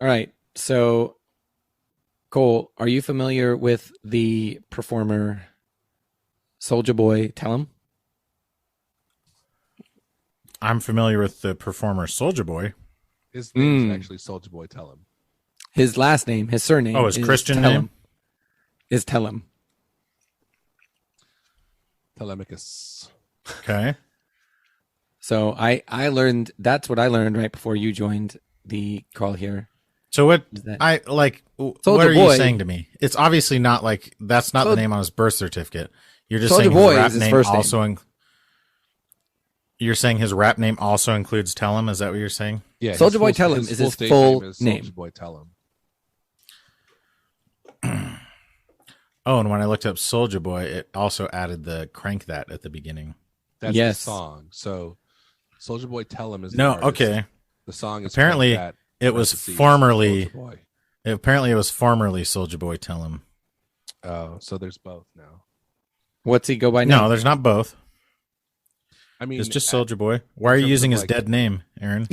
Speaker 2: right. So, Cole, are you familiar with the performer Soulja Boy? Tell him.
Speaker 3: I'm familiar with the performer Soulja Boy.
Speaker 1: His name is actually Soldier Boy, tell him.
Speaker 2: His last name, his surname.
Speaker 3: Oh, his
Speaker 2: is
Speaker 3: Christian
Speaker 2: Tell
Speaker 3: name?
Speaker 2: Him. Is Tell him.
Speaker 1: Telemachus.
Speaker 3: Okay.
Speaker 2: So that's what I learned right before you joined the call here.
Speaker 3: So what
Speaker 2: Is that
Speaker 3: what
Speaker 2: Soulja
Speaker 3: are you
Speaker 2: Boy-
Speaker 3: saying to me? It's obviously not like that's not the name on his birth certificate. You're just
Speaker 2: Soulja
Speaker 3: saying
Speaker 2: Boy
Speaker 3: his rap
Speaker 2: is his
Speaker 3: name
Speaker 2: first name.
Speaker 3: also you're saying his rap name also includes Tell Him? Is that what you're saying?
Speaker 1: Yeah.
Speaker 2: Soulja Boy Tell Him is his
Speaker 1: stage
Speaker 2: full
Speaker 1: is
Speaker 2: name.
Speaker 1: Soulja Boy, tell him.
Speaker 3: Oh, and when I looked up Soulja Boy, it also added the crank that at the beginning.
Speaker 1: That's
Speaker 2: Yes.
Speaker 1: the song. So Soulja Boy, tell him is the
Speaker 3: No,
Speaker 1: artist.
Speaker 3: okay.
Speaker 1: The song is
Speaker 3: Apparently,
Speaker 1: Crank That,
Speaker 3: it was
Speaker 1: parentheses,
Speaker 3: formerly
Speaker 1: Soulja Boy.
Speaker 3: apparently it was formerly Soulja Boy Tell Him.
Speaker 1: Oh, so there's both now.
Speaker 2: What's he go by
Speaker 3: No,
Speaker 2: now?
Speaker 3: there's not both.
Speaker 1: I mean,
Speaker 3: It's just Soulja Boy. Why are you
Speaker 1: terms
Speaker 3: using
Speaker 1: of,
Speaker 3: his
Speaker 1: like-
Speaker 3: dead name, Aaron?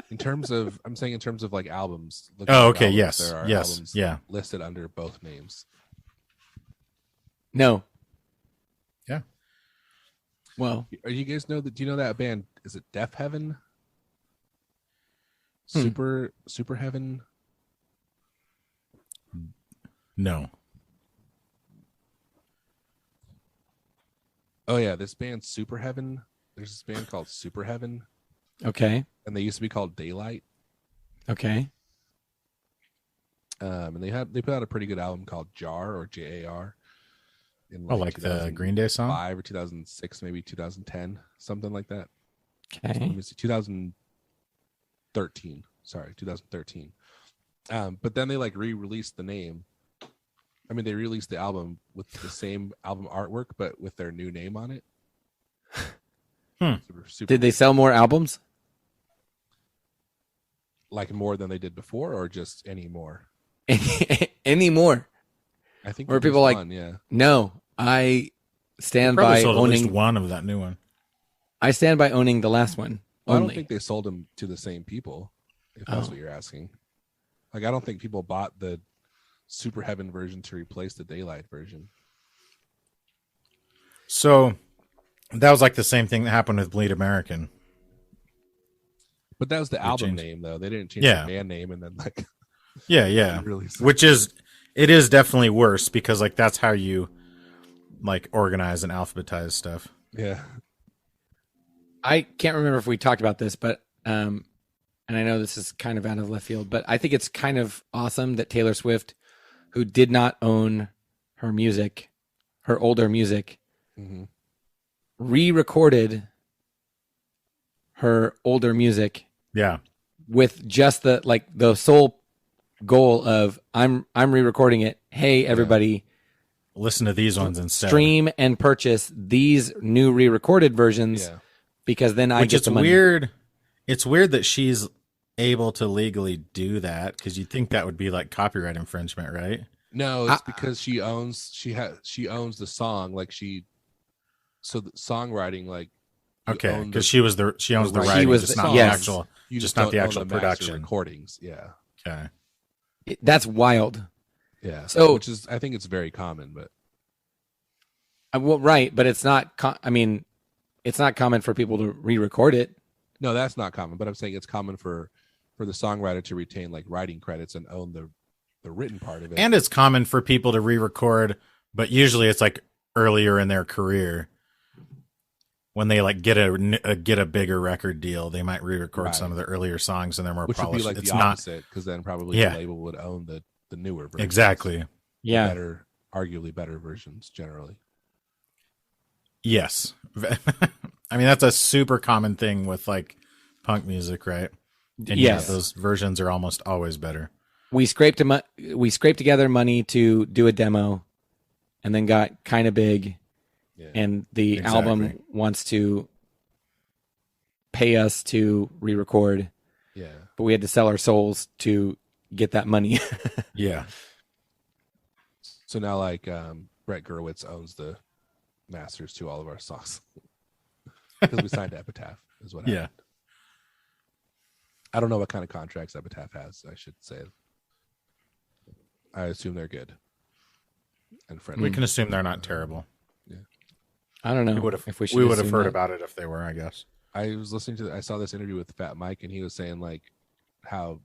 Speaker 1: in terms of, I'm saying in terms of like albums. looking
Speaker 3: Oh,
Speaker 1: at
Speaker 3: okay,
Speaker 1: albums,
Speaker 3: yes,
Speaker 1: there are
Speaker 3: yes,
Speaker 1: albums
Speaker 3: yeah.
Speaker 1: listed under both names.
Speaker 2: No.
Speaker 3: Yeah.
Speaker 2: Well,
Speaker 1: Are you guys know that? Do you know that band? Is it Deaf Heaven?
Speaker 2: Hmm.
Speaker 1: Super Heaven.
Speaker 3: No.
Speaker 1: Oh yeah, this band Super Heaven. There's this band called Super Heaven,
Speaker 2: okay.
Speaker 1: and they used to be called Daylight.
Speaker 2: Okay.
Speaker 1: And they put out a pretty good album called Jar or Jar. In
Speaker 3: Oh, like the Green Day song?
Speaker 1: 2005 or 2006, maybe 2010, something like that. Let
Speaker 2: Okay.
Speaker 1: me see, 2013. Sorry, 2013. But then they like re-released the name. I mean, they released the album with the same album artwork, but with their new name on it. Super
Speaker 2: Did they sell more albums?
Speaker 1: like more than they did before, or just any more?
Speaker 2: Any more?
Speaker 1: I think
Speaker 2: Or
Speaker 1: just
Speaker 2: people like-
Speaker 1: one, yeah.
Speaker 2: No. I stand
Speaker 3: Probably
Speaker 2: by
Speaker 3: sold at least
Speaker 2: owning.
Speaker 3: one of that new one.
Speaker 2: I stand by owning the last one
Speaker 1: Well, I
Speaker 2: only.
Speaker 1: don't think they sold them to the same people. if that's what you're asking. Like, I don't think people bought the Super Heaven version to replace the Daylight version.
Speaker 3: So that was like the same thing that happened with Bleed American.
Speaker 1: But that was the album
Speaker 3: changed.
Speaker 1: name, though. They didn't change
Speaker 3: Yeah.
Speaker 1: the band name and then like
Speaker 3: Yeah.
Speaker 1: really.
Speaker 3: It is definitely worse because like that's how you like organize and alphabetize stuff.
Speaker 1: Yeah.
Speaker 2: I can't remember if we talked about this, but and I know this is kind of out of left field, but I think it's kind of awesome that Taylor Swift, who did not own her music, her older music,
Speaker 1: Mm-hmm.
Speaker 2: re-recorded her older music
Speaker 3: Yeah.
Speaker 2: with just the sole goal of I'm re-recording it. Hey everybody,
Speaker 3: Listen to these ones instead.
Speaker 2: stream and purchase these new re-recorded versions
Speaker 1: Yeah.
Speaker 2: because then I
Speaker 3: Which
Speaker 2: get
Speaker 3: is
Speaker 2: the money.
Speaker 3: weird. It's weird that she's able to legally do that because you'd think that would be like copyright infringement, right?
Speaker 1: No, it's because she owns the song. Like so the songwriting, like you
Speaker 3: Okay,
Speaker 1: own
Speaker 3: because
Speaker 1: the-
Speaker 3: she owns the
Speaker 1: right.
Speaker 3: writing,
Speaker 2: She was
Speaker 3: just
Speaker 2: the-
Speaker 3: not
Speaker 2: yes.
Speaker 3: the actual.
Speaker 1: you
Speaker 3: just
Speaker 1: don't
Speaker 3: not the
Speaker 1: own
Speaker 3: actual
Speaker 1: master
Speaker 3: production.
Speaker 1: recordings. Yeah.
Speaker 3: Okay.
Speaker 2: That's wild.
Speaker 1: Yeah.
Speaker 2: So-
Speaker 1: which is, I think it's very common, but
Speaker 2: Well, right, but it's not. It's not common for people to re-record it.
Speaker 1: no, that's not common. But I'm saying it's common for the songwriter to retain like writing credits and own the written part of it.
Speaker 3: And it's common for people to re-record, but usually it's like earlier in their career when they like get a bigger record deal. They might re-record
Speaker 1: Right.
Speaker 3: some of the earlier songs and they're more
Speaker 1: which would
Speaker 3: polished.
Speaker 1: be like
Speaker 3: It's
Speaker 1: the
Speaker 3: not
Speaker 1: opposite, because then probably
Speaker 3: Yeah.
Speaker 1: the label would own the newer versions.
Speaker 3: exactly.
Speaker 2: Yeah,
Speaker 1: Better, arguably better versions generally.
Speaker 3: Yes. I mean, that's a super common thing with like punk music, right? And
Speaker 2: Yes.
Speaker 3: those versions are almost always better.
Speaker 2: we scraped together money to do a demo, and then got kind of big,
Speaker 1: Yeah.
Speaker 2: and the
Speaker 3: Exactly.
Speaker 2: album wants to pay us to re-record,
Speaker 1: Yeah.
Speaker 2: but we had to sell our souls to get that money.
Speaker 3: Yeah.
Speaker 1: So now like Brett Gurewitz owns the masters to all of our songs. Because we signed to Epitaph is what
Speaker 3: Yeah.
Speaker 1: happened. I don't know what kind of contracts Epitaph has, I should say. I assume they're good and friendly.
Speaker 3: We can assume they're not terrible.
Speaker 2: I don't know
Speaker 3: If
Speaker 2: we should.
Speaker 3: we would have
Speaker 2: assume
Speaker 3: heard
Speaker 2: that.
Speaker 3: about it if they were, I guess.
Speaker 1: I was listening to I saw this interview with Fat Mike, and he was saying like how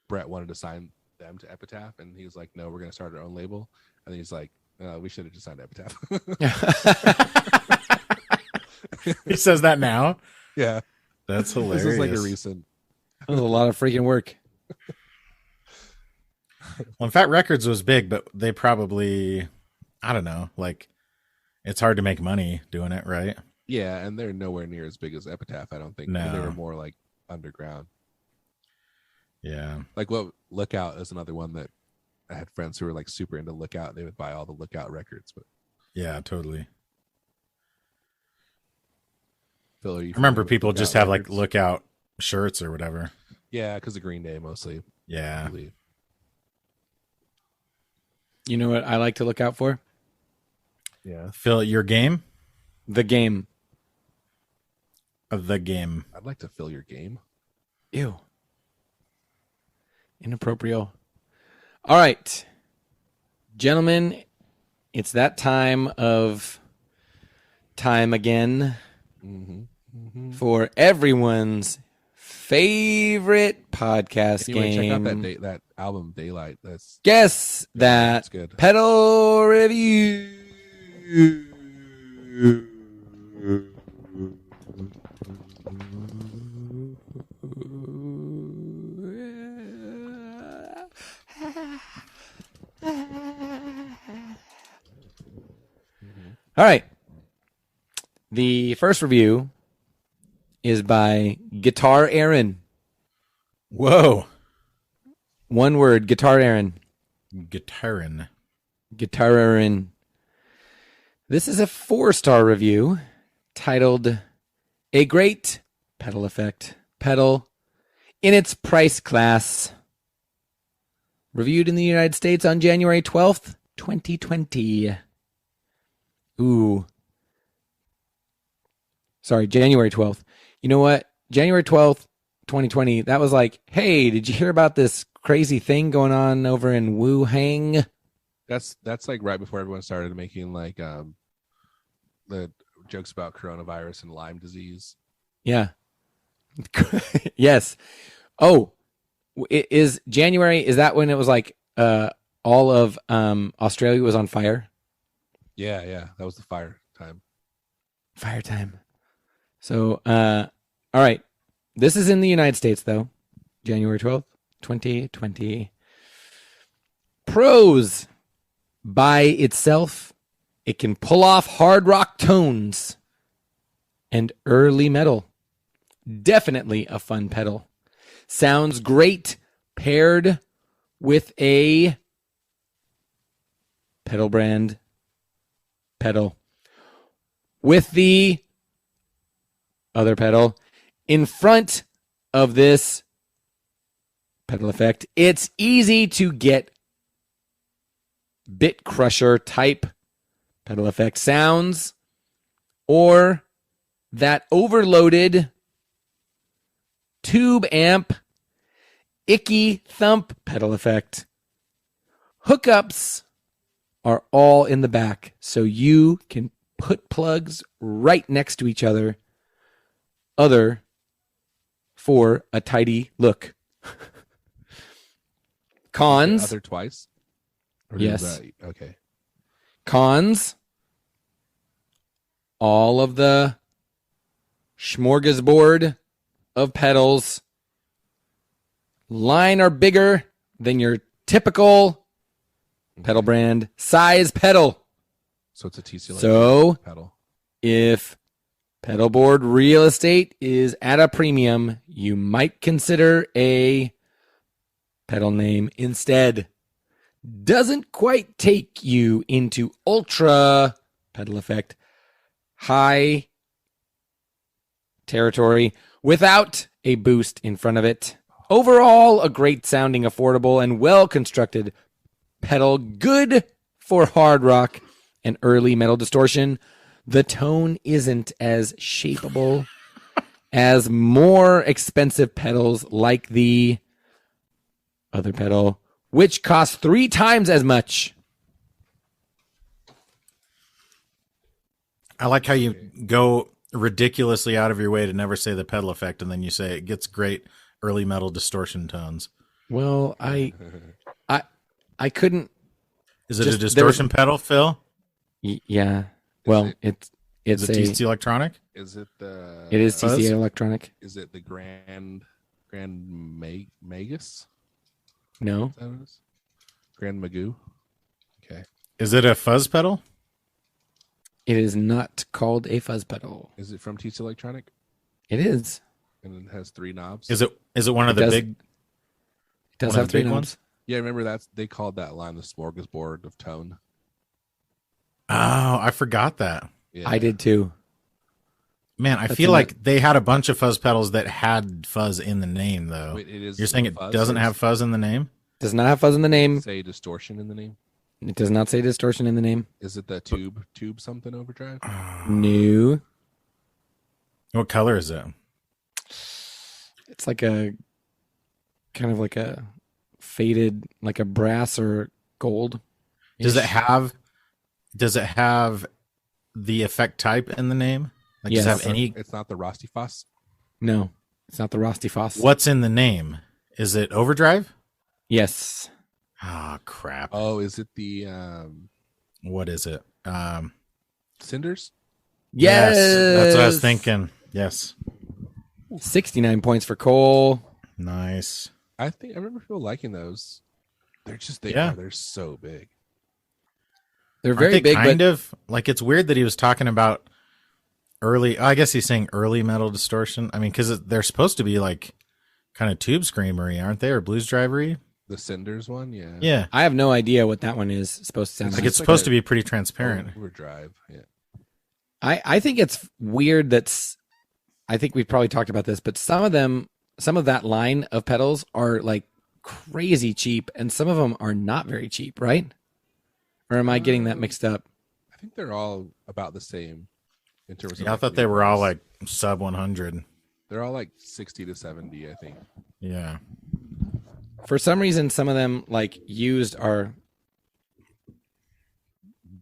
Speaker 1: Brett wanted to sign them to Epitaph, and he was like, "No, we're going to start our own label." And he's like, "We should have just signed Epitaph."
Speaker 3: He says that now.
Speaker 1: Yeah,
Speaker 3: That's hilarious.
Speaker 1: this is like a recent.
Speaker 2: That was a lot of freaking work.
Speaker 3: Well, in fact, Records was big, but they probably, I don't know, like it's hard to make money doing it, right?
Speaker 1: Yeah, and they're nowhere near as big as Epitaph. I don't think.
Speaker 3: No.
Speaker 1: They were more like underground.
Speaker 3: Yeah.
Speaker 1: Like Lookout is another one that I had friends who were like super into Lookout. They would buy all the Lookout records. But
Speaker 3: Yeah, totally.
Speaker 1: Phil, are you
Speaker 3: I remember
Speaker 1: familiar with
Speaker 3: people
Speaker 1: Lookout
Speaker 3: just have like
Speaker 1: records?
Speaker 3: Lookout shirts or whatever.
Speaker 1: Yeah, because of Green Day mostly. I
Speaker 3: Yeah.
Speaker 1: believe.
Speaker 2: You know what I like to look out for?
Speaker 1: Yeah,
Speaker 3: Phil, your game?
Speaker 2: The game.
Speaker 3: The game.
Speaker 1: I'd like to fill your game.
Speaker 2: Ew. Inappropriate. All right. Gentlemen, it's that time again for everyone's favorite podcast
Speaker 1: Anyway, check out
Speaker 2: game.
Speaker 1: that album Daylight. That's
Speaker 2: Guess that
Speaker 1: that's good.
Speaker 2: pedal review. All right. The first review is by Guitar Aaron.
Speaker 3: Whoa.
Speaker 2: One word, Guitar Aaron.
Speaker 3: Guitarin.
Speaker 2: Guitar Aaron. This is a 4-star review titled A Great Pedal Effect Pedal in its Price Class. Reviewed in the United States on January 12th, 2020. Ooh. Sorry, January 12th. You know what? January 12th, 2020, that was like, hey, did you hear about this crazy thing going on over in Wuhan?
Speaker 1: That's like right before everyone started making like the jokes about coronavirus and Lyme disease.
Speaker 2: Yeah. Yes. Oh, is January, is that when it was like all of Australia was on fire?
Speaker 1: Yeah, that was the fire time.
Speaker 2: Fire time. So, all right. This is in the United States, though. January 12th, 2020. Pros. By itself, it can pull off hard rock tones and early metal. Definitely a fun pedal. Sounds great paired with a pedal brand pedal. With the other pedal in front of this pedal effect, it's easy to get bit crusher type pedal effect sounds or that overloaded tube amp icky thump pedal effect. Hookups are all in the back, so you can put plugs right next to each other for a tidy look. Cons.
Speaker 1: Other twice? Or
Speaker 2: Yes.
Speaker 1: Okay.
Speaker 2: Cons. All of the smorgasbord of pedals. Line are bigger than your typical pedal brand size pedal.
Speaker 1: So it's a TC
Speaker 2: So
Speaker 1: pedal.
Speaker 2: if pedal board real estate is at a premium, you might consider a pedal name instead. Doesn't quite take you into ultra pedal effect high territory without a boost in front of it. Overall, a great sounding, affordable, and well constructed pedal, good for hard rock and early metal distortion. The tone isn't as shapeable as more expensive pedals like the other pedal, which costs 3 times as much.
Speaker 3: I like how you go ridiculously out of your way to never say the pedal effect, and then you say it gets great early metal distortion tones.
Speaker 2: Well, I couldn't.
Speaker 3: Is it a distortion pedal, Phil?
Speaker 2: Yeah. Well, it's
Speaker 3: Is it TC Electronic?
Speaker 1: Is it the?
Speaker 2: It is
Speaker 3: Fuzz?
Speaker 2: TC Electronic.
Speaker 1: Is it the Grand Magus?
Speaker 2: No,
Speaker 1: Is that what it is? Grand Magoo. Okay.
Speaker 3: Is it a fuzz pedal?
Speaker 2: it is not called a fuzz pedal.
Speaker 1: Is it from TC Electronic?
Speaker 2: It is.
Speaker 1: And it has 3 knobs.
Speaker 3: Is it one of
Speaker 2: It
Speaker 3: the
Speaker 2: does-
Speaker 3: big?
Speaker 2: It does
Speaker 3: One of
Speaker 2: have
Speaker 3: the
Speaker 2: 3
Speaker 3: big
Speaker 2: knobs.
Speaker 3: ones?
Speaker 1: Yeah, remember they called that line the smorgasbord of tone.
Speaker 3: Oh, I forgot that.
Speaker 1: Yeah.
Speaker 2: I did too.
Speaker 3: Man, I
Speaker 2: That's
Speaker 3: feel
Speaker 2: in
Speaker 3: like they had a bunch of fuzz pedals that had fuzz in the name, though.
Speaker 1: Wait, it is.
Speaker 3: You're saying it
Speaker 1: fuzz
Speaker 3: doesn't
Speaker 1: or
Speaker 3: have fuzz in the name?
Speaker 2: Does not have fuzz in the name.
Speaker 1: say distortion in the name?
Speaker 2: It does not say distortion in the name.
Speaker 1: Is it the tube something overdrive?
Speaker 2: No.
Speaker 3: What color is it?
Speaker 2: It's like a kind of like a faded, like a brass or gold.
Speaker 3: Does it have the effect type in the name? Like
Speaker 2: Yes.
Speaker 3: does it have any?
Speaker 1: It's not the Rosty Foss.
Speaker 2: No, it's not the Rosty Foss.
Speaker 3: What's in the name? Is it overdrive?
Speaker 2: Yes.
Speaker 3: Oh crap.
Speaker 1: Oh, is it the
Speaker 3: What is it?
Speaker 1: Cinders?
Speaker 2: Yes.
Speaker 3: That's what I was thinking. Yes.
Speaker 2: 69 points for Cole.
Speaker 3: Nice.
Speaker 1: I remember people liking those. They're
Speaker 3: Yeah.
Speaker 1: they're so big.
Speaker 2: They're
Speaker 3: Aren't
Speaker 2: very
Speaker 3: they
Speaker 2: big,
Speaker 3: kind
Speaker 2: but
Speaker 3: of like it's weird that he was talking about early. I guess he's saying early metal distortion. I mean, because they're supposed to be like kind of tube screamery, aren't they, or blues drivery?
Speaker 1: The Cinders one, yeah.
Speaker 3: Yeah,
Speaker 2: I have no idea what that one is supposed to sound
Speaker 3: like
Speaker 2: like.
Speaker 3: it's
Speaker 1: just like
Speaker 3: supposed
Speaker 1: a-
Speaker 3: to be pretty transparent.
Speaker 1: Overdrive, yeah.
Speaker 2: I think it's weird that's I think we've probably talked about this, but some of that line of pedals are like crazy cheap and some of them are not very cheap, right? Or am I getting that mixed up?
Speaker 1: I think they're all about the same in terms of.
Speaker 3: Yeah, I thought they were all like sub 100.
Speaker 1: They're all like 60 to 70, I think.
Speaker 3: Yeah.
Speaker 2: For some reason, some of them like used are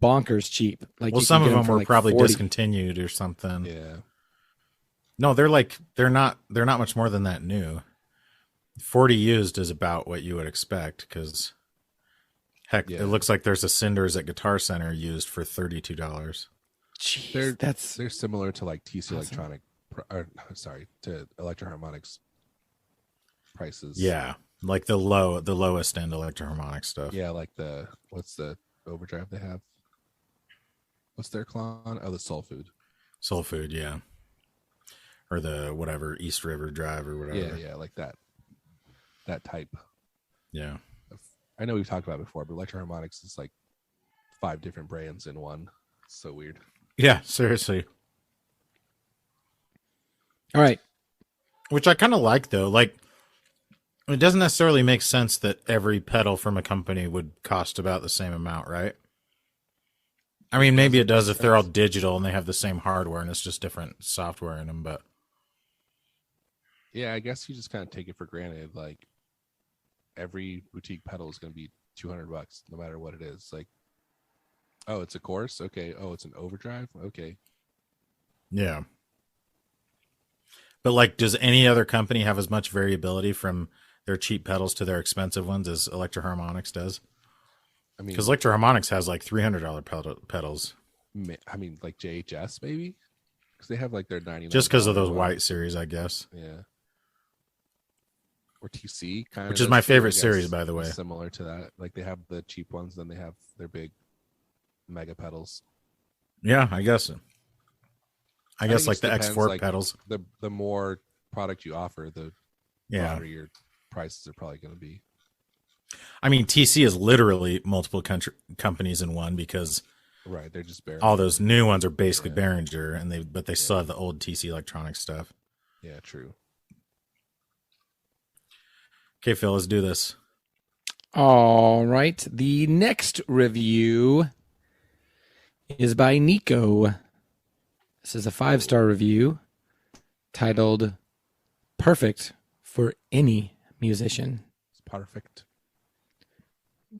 Speaker 2: bonkers cheap. Like
Speaker 3: Well,
Speaker 2: you
Speaker 3: some
Speaker 2: can
Speaker 3: of
Speaker 2: get
Speaker 3: them
Speaker 2: for
Speaker 3: were
Speaker 2: like
Speaker 3: probably
Speaker 2: 40.
Speaker 3: discontinued or something.
Speaker 1: Yeah.
Speaker 3: No, they're not much more than that new. 40 used is about what you would expect because heck,
Speaker 1: Yeah.
Speaker 3: it looks like there's a Cinders at Guitar Center used for $32.
Speaker 2: Jeez, that's
Speaker 1: They're similar to like TC
Speaker 2: awesome.
Speaker 1: Electronic, to Electro-Harmonix prices.
Speaker 3: Yeah, like the lowest end Electro-Harmonix stuff.
Speaker 1: Yeah, like what's the overdrive they have? What's their clone? Oh, the Soul Food.
Speaker 3: Soul Food, yeah. Or the whatever, East River Drive or whatever.
Speaker 1: Yeah, like that type.
Speaker 3: Yeah.
Speaker 1: I know we've talked about it before, but Electro-Harmonix is like 5 different brands in one. It's so weird.
Speaker 3: Yeah, seriously.
Speaker 2: all right.
Speaker 3: Which I kind of like, though. Like, it doesn't necessarily make sense that every pedal from a company would cost about the same amount, right? I mean, maybe it does if they're all digital and they have the same hardware and it's just different software in them, but...
Speaker 1: Yeah, I guess you just kind of take it for granted. Like, every boutique pedal is going to be $200, no matter what it is. Like, oh, it's a chorus? Okay. Oh, it's an overdrive? Okay.
Speaker 3: Yeah. But, like, does any other company have as much variability from their cheap pedals to their expensive ones as Electro-Harmonix does?
Speaker 1: I mean,
Speaker 3: Because Electro-Harmonix has, like, $300 pedals.
Speaker 1: I mean, like JHS, maybe? Because they have, like, their 99.
Speaker 3: Just because of those white series, I guess.
Speaker 1: Yeah. Or TC, kind of.
Speaker 3: Which is my favorite series, by the way.
Speaker 1: Similar to that. Like, they have the cheap ones, then they have their big mega pedals.
Speaker 3: Yeah, I guess. I guess
Speaker 1: think
Speaker 3: like
Speaker 1: it
Speaker 3: the
Speaker 1: depends,
Speaker 3: X4
Speaker 1: like,
Speaker 3: pedals.
Speaker 1: The more product you offer, the
Speaker 3: Yeah.
Speaker 1: broader your prices are probably going to be.
Speaker 3: I mean, TC is literally multiple companies in one because
Speaker 1: Right, they're just Behringer.
Speaker 3: all those new ones are basically
Speaker 1: Yeah.
Speaker 3: Behringer, but they still have the old TC Electronic stuff.
Speaker 1: Yeah, true.
Speaker 3: Okay, Phil, let's do this.
Speaker 2: All right. The next review is by Nico. This is a 5-star review titled Perfect for Any Musician.
Speaker 1: It's perfect.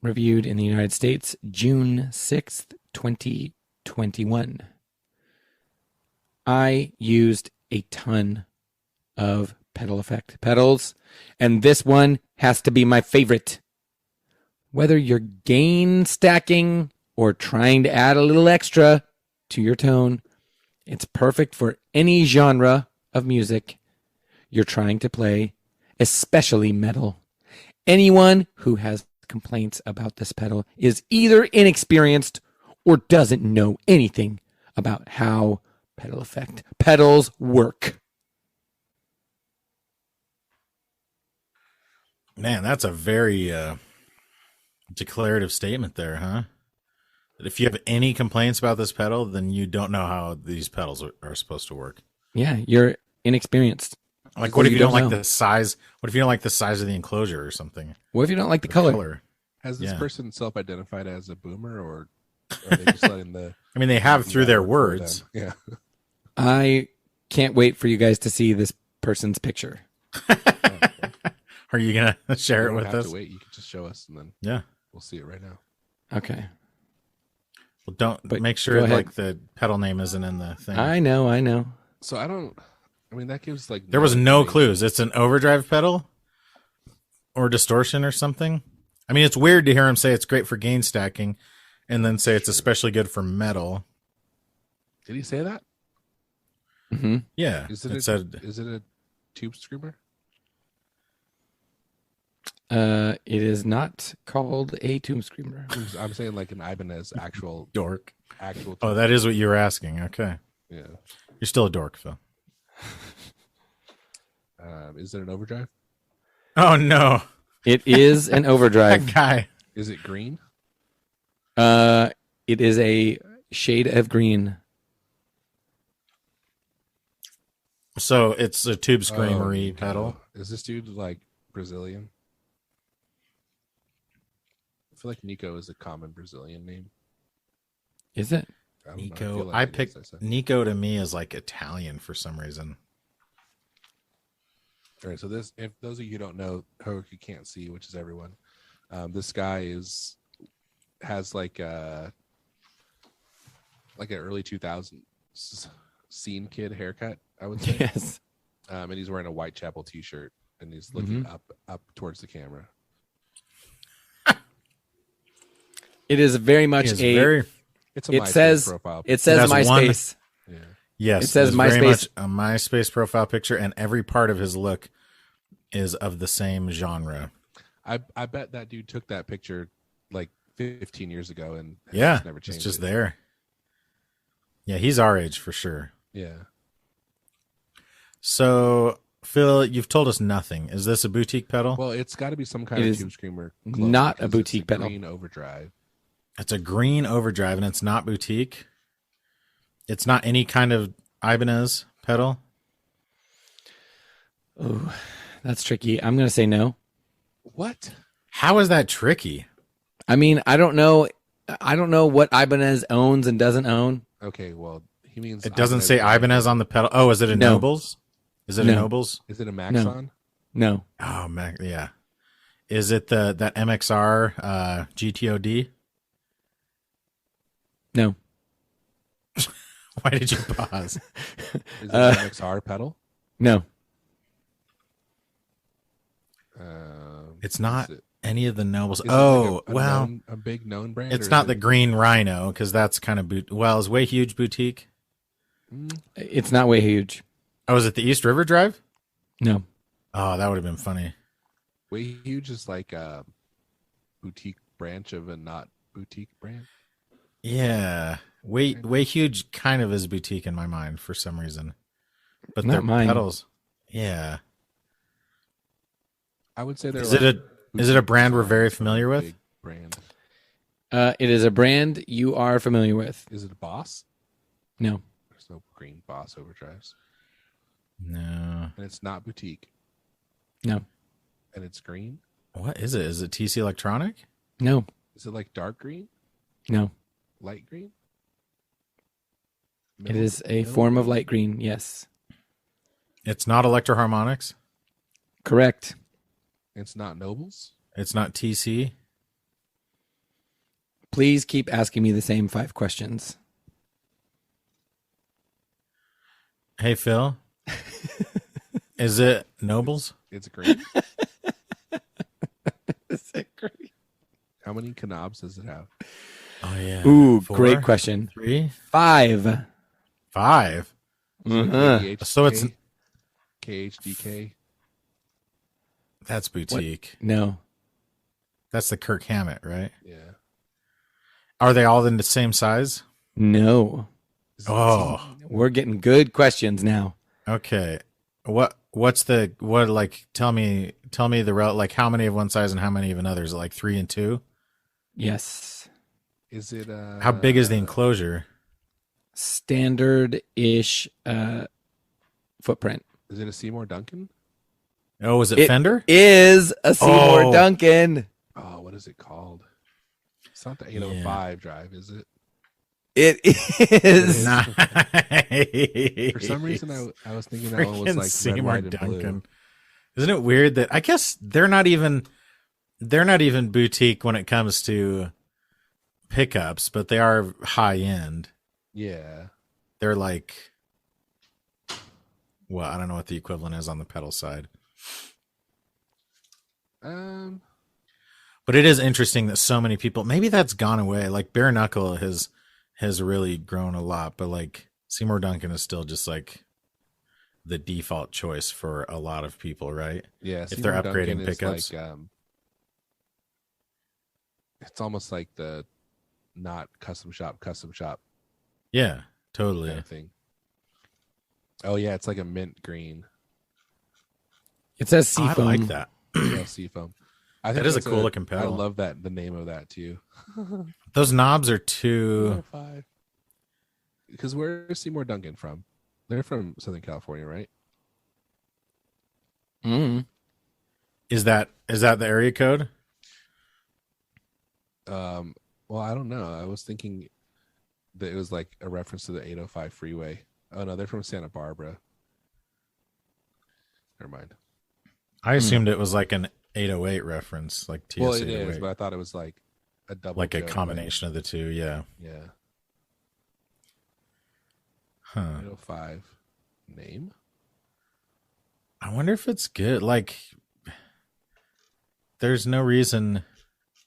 Speaker 2: Reviewed in the United States, June 6th, 2021. I used a ton of pedal effect pedals, and this one has to be my favorite. Whether you're gain stacking or trying to add a little extra to your tone, it's perfect for any genre of music you're trying to play, especially metal. Anyone who has complaints about this pedal is either inexperienced or doesn't know anything about how pedal effect pedals work.
Speaker 3: Man, that's a very declarative statement there, huh? That if you have any complaints about this pedal, then you don't know how these pedals are supposed to work.
Speaker 2: Yeah, you're inexperienced.
Speaker 3: Like,
Speaker 2: Or
Speaker 3: what if
Speaker 2: you
Speaker 3: you don't
Speaker 2: don't
Speaker 3: like
Speaker 2: know.
Speaker 3: the size? What if you don't like the size of the enclosure or something?
Speaker 2: What if you don't like the color?
Speaker 1: Has this
Speaker 3: Yeah.
Speaker 1: person self-identified as a boomer, or are they just letting the?
Speaker 3: I mean, they have through their
Speaker 1: work for
Speaker 3: words.
Speaker 1: them? Yeah.
Speaker 2: I can't wait for you guys to see this person's picture.
Speaker 3: Are you gonna share
Speaker 1: You
Speaker 3: it
Speaker 1: don't
Speaker 3: with
Speaker 1: have
Speaker 3: us?
Speaker 1: to wait. You can just show us, and then
Speaker 3: Yeah.
Speaker 1: we'll see it right now.
Speaker 2: Okay.
Speaker 3: Well, don't
Speaker 2: But
Speaker 3: make
Speaker 2: go
Speaker 3: sure
Speaker 2: ahead.
Speaker 3: like the pedal name isn't in the thing.
Speaker 2: I know.
Speaker 1: So I don't. I mean, that gives like
Speaker 3: There was no
Speaker 1: information.
Speaker 3: clues. It's an overdrive pedal or distortion or something. I mean, it's weird to hear him say it's great for gain stacking and then say it's especially good for metal.
Speaker 1: Did he say that?
Speaker 2: Mm-hmm.
Speaker 3: Yeah.
Speaker 1: Is
Speaker 3: It
Speaker 1: it
Speaker 3: said
Speaker 1: Is it a tube screamer?
Speaker 2: It is not called a Tomb Screamer.
Speaker 1: I'm saying like an Ibanez actual
Speaker 3: dork.
Speaker 1: actual.
Speaker 3: Oh, that is what you were asking. Okay.
Speaker 1: Yeah.
Speaker 3: You're still a dork, Phil.
Speaker 1: Is it an overdrive?
Speaker 3: Oh, no.
Speaker 2: It is an overdrive.
Speaker 3: That guy.
Speaker 1: Is it green?
Speaker 2: It is a shade of green.
Speaker 3: So it's a tube screamery
Speaker 1: Oh,
Speaker 3: pedal.
Speaker 1: Is this dude like Brazilian? I feel like Nico is a common Brazilian name.
Speaker 2: Is it?
Speaker 1: I don't know,
Speaker 3: Nico.
Speaker 1: feel like
Speaker 3: I
Speaker 1: it is,
Speaker 3: picked
Speaker 1: I said.
Speaker 3: Nico to me as like Italian for some reason.
Speaker 1: All right, so this, if those of you who don't know, or you can't see, which is everyone, this guy has like an early 2000s scene kid haircut, I would say.
Speaker 2: Yes.
Speaker 1: And he's wearing a Whitechapel t-shirt, and he's looking up towards the camera.
Speaker 2: It is very much
Speaker 3: It's very.
Speaker 1: It's a
Speaker 2: It
Speaker 1: MySpace
Speaker 2: says
Speaker 1: profile.
Speaker 2: it says
Speaker 3: It has one-
Speaker 2: MySpace.
Speaker 1: Yeah.
Speaker 3: Yes,
Speaker 2: It says
Speaker 3: it's very
Speaker 2: MySpace.
Speaker 3: much a MySpace profile picture, and every part of his look is of the same genre.
Speaker 1: I bet that dude took that picture like 15 years ago and has
Speaker 3: Yeah,
Speaker 1: just never changed.
Speaker 3: it's just
Speaker 1: it.
Speaker 3: there. Yeah, he's our age for sure.
Speaker 1: Yeah.
Speaker 3: So, Phil, you've told us nothing. Is this a boutique pedal?
Speaker 1: Well, it's got to be some kind
Speaker 2: It
Speaker 1: of
Speaker 2: is
Speaker 1: Tube Screamer.
Speaker 2: not a
Speaker 1: because
Speaker 2: boutique
Speaker 1: it's a
Speaker 2: pedal.
Speaker 1: Green Overdrive.
Speaker 3: It's a green overdrive, and it's not boutique. It's not any kind of Ibanez pedal.
Speaker 2: Oh, that's tricky. I'm going to say no.
Speaker 1: What?
Speaker 3: How is that tricky?
Speaker 2: I mean, I don't know. I don't know what Ibanez owns and doesn't own.
Speaker 1: Okay, well, he means
Speaker 3: It doesn't say Ibanez on the pedal. Oh, is it a
Speaker 2: No.
Speaker 3: Nobles? Is it a
Speaker 2: No.
Speaker 3: Nobles?
Speaker 1: Is it a Maxon?
Speaker 2: No.
Speaker 3: Oh, yeah. Is it that MXR GTOD?
Speaker 2: No.
Speaker 3: Why did you pause?
Speaker 1: Is it an MXR pedal?
Speaker 2: No.
Speaker 3: It's not
Speaker 1: is it-
Speaker 3: any of the Nobles.
Speaker 1: is it
Speaker 3: Oh,
Speaker 1: like
Speaker 3: well,
Speaker 1: a big known brand.
Speaker 3: it's
Speaker 1: or
Speaker 3: not
Speaker 1: is
Speaker 3: the
Speaker 1: it-
Speaker 3: Green Rhino because that's kind of is Way Huge boutique?
Speaker 2: It's not way huge.
Speaker 3: Oh, is it the East River Drive?
Speaker 2: No.
Speaker 3: Oh, that would have been funny.
Speaker 1: Way Huge is like a boutique branch of a not boutique brand.
Speaker 3: Yeah, Way Huge kind of is boutique in my mind for some reason, but
Speaker 2: Not
Speaker 3: their
Speaker 2: mine.
Speaker 3: pedals. Yeah,
Speaker 1: I would say they're.
Speaker 3: is
Speaker 1: like
Speaker 3: it a
Speaker 1: boutique
Speaker 3: brand we're
Speaker 1: design
Speaker 3: very
Speaker 1: for a
Speaker 3: familiar with?
Speaker 1: big brand.
Speaker 2: It is a brand you are familiar with.
Speaker 1: Is it a Boss?
Speaker 2: No.
Speaker 1: There's no green Boss overdrives,
Speaker 3: No.
Speaker 1: and it's not boutique,
Speaker 2: No.
Speaker 1: and it's green.
Speaker 3: What is it? Is it TC Electronic?
Speaker 2: No.
Speaker 1: Is it like dark green,
Speaker 2: No.
Speaker 1: light green?
Speaker 2: It is a form of light green. Yes.
Speaker 3: It's not Electro Harmonics.
Speaker 2: Correct.
Speaker 1: It's not Nobles.
Speaker 3: It's not TC.
Speaker 2: Please keep asking me the same 5 questions.
Speaker 3: Hey Phil, is it Nobles?
Speaker 1: It's green.
Speaker 2: Is it great?
Speaker 1: How many knobs does it have?
Speaker 3: Oh yeah.
Speaker 2: Ooh,
Speaker 3: 4,
Speaker 2: great question.
Speaker 3: 3,
Speaker 2: 5.
Speaker 3: 5.
Speaker 2: Uh-huh.
Speaker 3: So it's-
Speaker 1: KHDK.
Speaker 3: That's boutique.
Speaker 2: No.
Speaker 3: That's the Kirk Hammett, right?
Speaker 1: Yeah.
Speaker 3: Are they all in the same size?
Speaker 2: No.
Speaker 1: Is it
Speaker 3: Oh,
Speaker 2: We're getting good questions now.
Speaker 3: okay. Tell me like how many of one size and how many of another? Is it like 3 and 2?
Speaker 2: Yes.
Speaker 1: Is it
Speaker 3: How big is the enclosure?
Speaker 2: Standard-ish footprint.
Speaker 1: Is it a Seymour Duncan?
Speaker 3: Oh, is it
Speaker 2: It-
Speaker 3: Fender?
Speaker 2: Is a Seymour
Speaker 3: Oh.
Speaker 2: Duncan.
Speaker 1: Oh, what is it called? It's not the 805 drive, is it?
Speaker 2: It is.
Speaker 3: Nice.
Speaker 1: For some reason, I was thinking that one was
Speaker 3: Freaking
Speaker 1: like red,
Speaker 3: Seymour
Speaker 1: white, and blue.
Speaker 3: Duncan. Isn't it weird that I guess they're not even boutique when it comes to pickups, but they are high end.
Speaker 1: Yeah.
Speaker 3: They're like, well, I don't know what the equivalent is on the pedal side. But it is interesting that so many people, maybe that's gone away. Like bare knuckle has really grown a lot, but like Seymour Duncan is still just like the default choice for a lot of people, right?
Speaker 1: Yeah.
Speaker 3: If they're
Speaker 1: Seymour
Speaker 3: upgrading
Speaker 1: Duncan is
Speaker 3: pickups.
Speaker 1: like, it's almost like the not custom shop
Speaker 3: Yeah, totally.
Speaker 1: kind of thing. Oh yeah, it's like a mint green.
Speaker 2: It says
Speaker 3: Oh, I
Speaker 2: seafoam.
Speaker 3: like that.
Speaker 1: Yeah, seafoam. I
Speaker 3: That is a
Speaker 1: that's
Speaker 3: cool looking
Speaker 1: I
Speaker 3: pedal.
Speaker 1: love the name of that too.
Speaker 3: Those knobs are too.
Speaker 1: Because where's Seymour Duncan from? They're from Southern California, right?
Speaker 2: Mm.
Speaker 3: Is that the area code?
Speaker 1: Well, I don't know. I was thinking that it was like a reference to the 805 freeway. Oh no, they're from Santa Barbara. Never mind.
Speaker 3: I assumed it was like an 808 reference, like TS
Speaker 1: Well, it
Speaker 3: 808.
Speaker 1: is, but I thought it was like a double,
Speaker 3: Like a
Speaker 1: joke,
Speaker 3: combination of the two, yeah.
Speaker 1: Right? Yeah.
Speaker 3: Huh.
Speaker 1: 805 name.
Speaker 3: I wonder if it's good. Like, there's no reason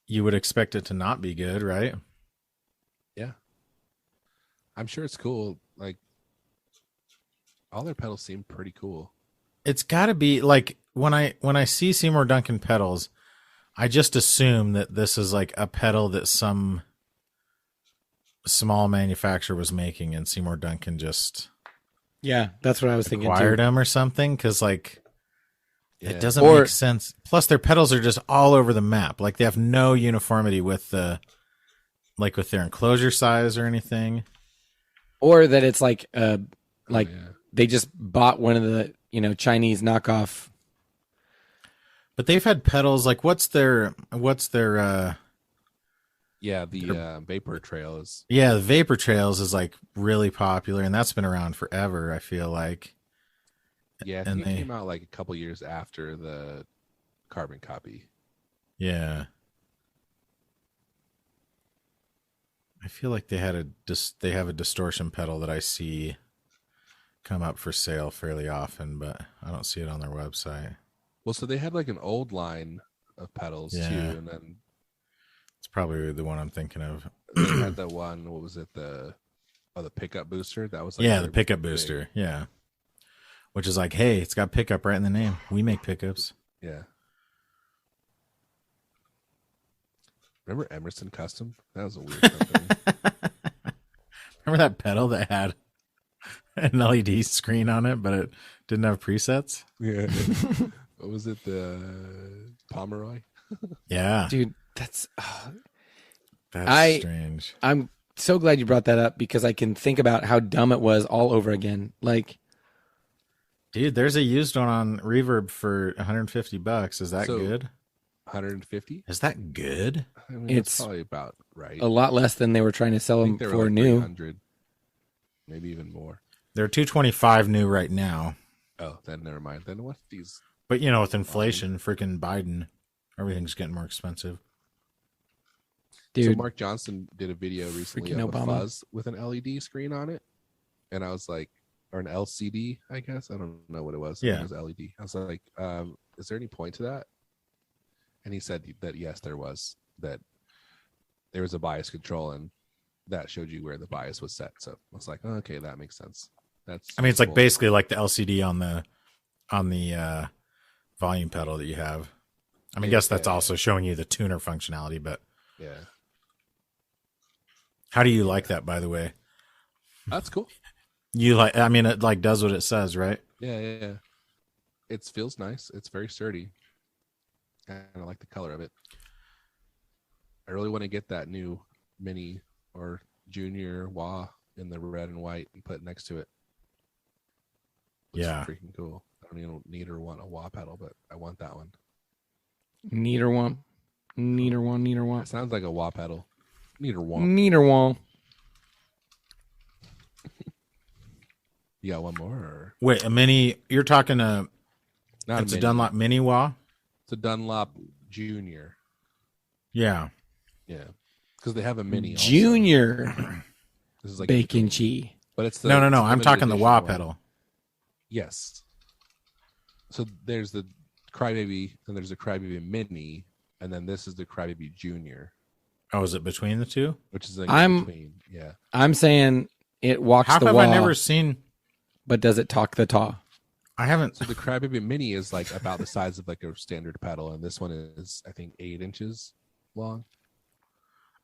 Speaker 3: you would expect it to not be good, right?
Speaker 1: Yeah. I'm sure it's cool. Like, all their pedals seem pretty cool.
Speaker 3: It's got to be like when I see Seymour Duncan pedals, I just assume that this is like a pedal that some small manufacturer was making, and Seymour Duncan just
Speaker 2: Yeah, that's what I was thinking
Speaker 3: acquired
Speaker 2: too.
Speaker 3: them or something. Because like
Speaker 1: Yeah.
Speaker 3: it doesn't
Speaker 2: Or-
Speaker 3: make sense. Plus, their pedals are just all over the map. Like they have no uniformity with the with their enclosure size or anything.
Speaker 2: Or that it's like
Speaker 1: Oh, yeah.
Speaker 2: they just bought one of the Chinese knockoff.
Speaker 3: But they've had pedals like what's their
Speaker 1: Yeah, the Vapor Trail is.
Speaker 3: yeah, the Vapor Trails is like really popular, and that's been around forever, I feel like.
Speaker 1: Yeah, I
Speaker 3: And
Speaker 1: think it
Speaker 3: they-
Speaker 1: came out like a couple years after the carbon copy.
Speaker 3: Yeah. I feel like they have a distortion pedal that I see come up for sale fairly often, but I don't see it on their website.
Speaker 1: Well, so they had like an old line of pedals
Speaker 3: Yeah.
Speaker 1: too, and then
Speaker 3: It's probably the one I'm thinking of.
Speaker 1: they had the one. What was it? The pickup booster. That was like
Speaker 3: Yeah,
Speaker 1: their
Speaker 3: the pickup
Speaker 1: big-
Speaker 3: booster. Yeah. Which is like, hey, it's got pickup right in the name. We make pickups.
Speaker 1: Yeah. Remember Emerson Custom? That was a weird company.
Speaker 3: Remember that pedal that had an LED screen on it, but it didn't have presets?
Speaker 1: Yeah. What was it? The Pomeroy?
Speaker 3: Yeah.
Speaker 2: Dude, that's
Speaker 3: That's strange.
Speaker 2: I'm so glad you brought that up because I can think about how dumb it was all over again. Like,
Speaker 3: Dude, there's a used one on Reverb for $150. Is that
Speaker 1: So-
Speaker 3: good?
Speaker 1: 150?
Speaker 3: Is that good?
Speaker 1: I mean,
Speaker 2: It's
Speaker 1: it's probably about right.
Speaker 2: a lot less than they were trying to sell
Speaker 1: I
Speaker 2: them
Speaker 1: think they were
Speaker 2: for
Speaker 1: like
Speaker 2: new.
Speaker 1: 300, maybe even more.
Speaker 3: They're $225 new right now.
Speaker 1: Oh, then never mind. Then what's these?
Speaker 3: But you know, with inflation, freaking Biden, everything's getting more expensive.
Speaker 2: Dude,
Speaker 1: So Mark Johnson did a video recently
Speaker 2: Freaking
Speaker 1: of a
Speaker 2: Obama.
Speaker 1: fuzz with an LED screen on it, and I was like, or an LCD, I guess. I don't know what it was. I think
Speaker 3: Yeah.
Speaker 1: it was LED. I was like, is there any point to that? And he said that yes, there was. That there was a bias control, and that showed you where the bias was set. So I was like, oh, okay, that makes sense. That's.
Speaker 3: I mean, it's like
Speaker 1: cool.
Speaker 3: basically like the LCD on the volume pedal that you have. I mean, I guess that's
Speaker 1: Yeah.
Speaker 3: also showing you the tuner functionality. But
Speaker 1: Yeah,
Speaker 3: how do you like that, by the way?
Speaker 1: that's cool.
Speaker 3: You like? I mean, it like does what it says, right?
Speaker 1: Yeah. It feels nice. It's very sturdy. And I like the color of it. I really want to get that new mini or junior wah in the red and white and put it next to it. Looks
Speaker 3: Yeah.
Speaker 1: freaking cool. I don't even need or want a wah pedal, but I want that one.
Speaker 2: neater one.
Speaker 1: It sounds like a wah pedal. Need or want.
Speaker 2: Neater one.
Speaker 1: You got one more? Or?
Speaker 3: Wait, a mini? You're talking
Speaker 1: Not
Speaker 3: it's a
Speaker 1: mini.
Speaker 3: Dunlop mini wah?
Speaker 1: It's a Dunlop Junior.
Speaker 3: Yeah.
Speaker 1: Yeah. Because they have a mini. also.
Speaker 2: Junior
Speaker 1: This is like
Speaker 2: bacon cheese.
Speaker 1: But it's the
Speaker 3: No.
Speaker 1: it's a
Speaker 3: I'm
Speaker 1: limited
Speaker 3: talking the
Speaker 1: edition
Speaker 3: wah
Speaker 1: one.
Speaker 3: pedal.
Speaker 1: Yes. So there's the Crybaby, and there's the Crybaby Mini, and then this is the Crybaby Junior,
Speaker 3: Oh, is it between the two?
Speaker 1: which is like
Speaker 2: I'm-
Speaker 1: in between. Yeah.
Speaker 2: I'm saying it walks
Speaker 3: How
Speaker 2: the
Speaker 3: have
Speaker 2: wall,
Speaker 3: I never seen?
Speaker 2: but does it talk the taw?
Speaker 3: I haven't.
Speaker 1: So the Crybaby Mini is like about the size of like a standard pedal, and this one is I think 8 inches long.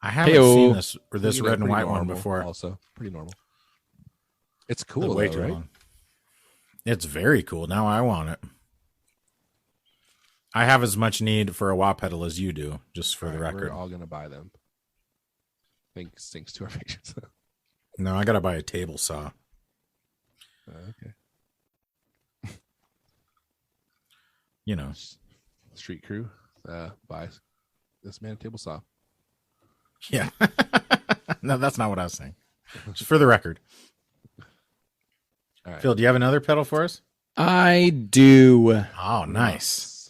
Speaker 3: I haven't
Speaker 2: Hey-o.
Speaker 3: seen this or this
Speaker 1: You know,
Speaker 3: red and
Speaker 1: pretty
Speaker 3: white one
Speaker 1: normal
Speaker 3: before.
Speaker 1: Also, pretty normal. It's
Speaker 3: It's
Speaker 1: cool,
Speaker 3: way
Speaker 1: though,
Speaker 3: too
Speaker 1: right?
Speaker 3: long. It's very cool. Now I want it. I have as much need for a wah pedal as you do, just for the
Speaker 1: All right,
Speaker 3: record.
Speaker 1: we're all gonna buy them. Thanks to our patrons.
Speaker 3: No, I gotta buy a table saw.
Speaker 1: Okay.
Speaker 3: You know.
Speaker 1: Street crew, buy this man a table saw.
Speaker 3: Yeah. No, that's not what I was saying. Just for the record.
Speaker 1: All right.
Speaker 3: Phil, do you have another pedal for us?
Speaker 2: I do.
Speaker 3: Oh, nice.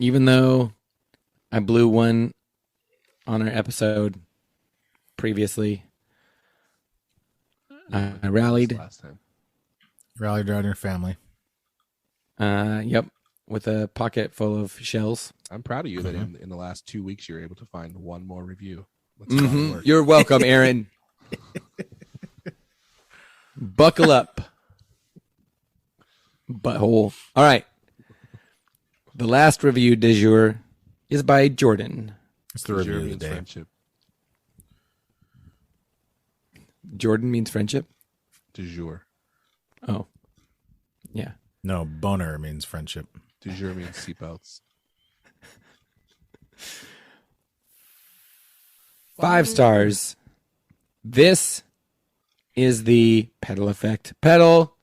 Speaker 2: even though I blew one on our episode previously, I rallied.
Speaker 1: Last time.
Speaker 3: Rallied around your family.
Speaker 2: Yep, with a pocket full of shells.
Speaker 1: I'm proud of you that in the last 2 weeks you were able to find one more review. That's a lot of work.
Speaker 2: You're welcome, Aaron. Buckle up, butthole. All right. The last review du jour is by Jordan.
Speaker 3: It's the review of the
Speaker 1: means
Speaker 3: day.
Speaker 1: friendship.
Speaker 2: Jordan means friendship?
Speaker 1: Du jour.
Speaker 2: Oh, yeah.
Speaker 3: No, boner means friendship.
Speaker 1: Du jour means seatbelts.
Speaker 2: 5 stars. This is the pedal effect pedal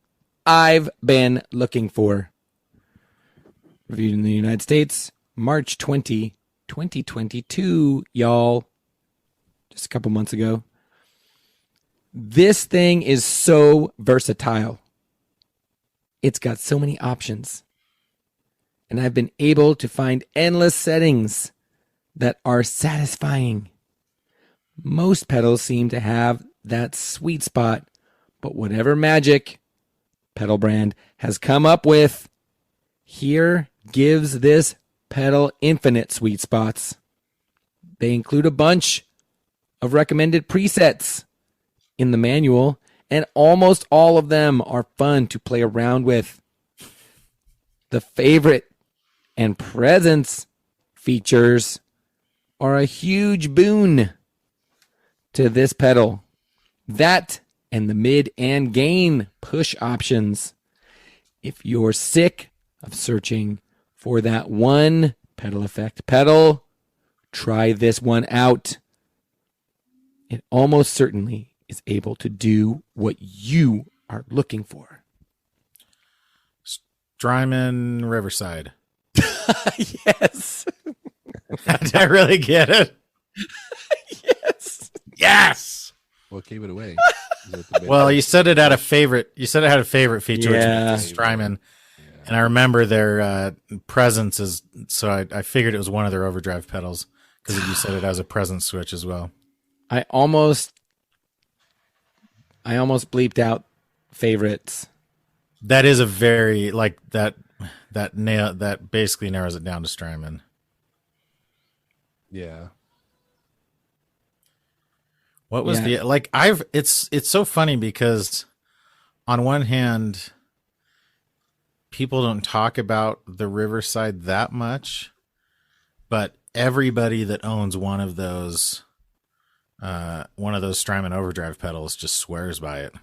Speaker 2: I've been looking for. Reviewed in the United States, March 20, 2022, y'all. Just a couple months ago. This thing is so versatile. It's got so many options. And I've been able to find endless settings that are satisfying. Most pedals seem to have that sweet spot, but whatever magic pedal brand has come up with here gives this pedal infinite sweet spots. They include a bunch of recommended presets in the manual, and almost all of them are fun to play around with. The favorite and presence features are a huge boon to this pedal. That and the mid and gain push options. If you're sick of searching for that one pedal effect pedal, try this one out. It almost certainly is able to do what you are looking for.
Speaker 3: Strymon Riverside.
Speaker 2: Yes.
Speaker 3: Did I really get it?
Speaker 2: Yes.
Speaker 3: Yes.
Speaker 1: What gave it away?
Speaker 3: Well, you said it had a favorite. You said it had a favorite feature,
Speaker 2: Yeah.
Speaker 3: which was Strymon. And I remember their presence is, so I figured it was one of their overdrive pedals because you said it has a presence switch as well.
Speaker 2: I almost bleeped out favorites.
Speaker 3: That is a very like that basically narrows it down to Strymon.
Speaker 1: Yeah.
Speaker 3: What was
Speaker 2: Yeah.
Speaker 3: it's so funny because on one hand people don't talk about the Riverside that much, but everybody that owns one of those Strymon overdrive pedals just swears by it.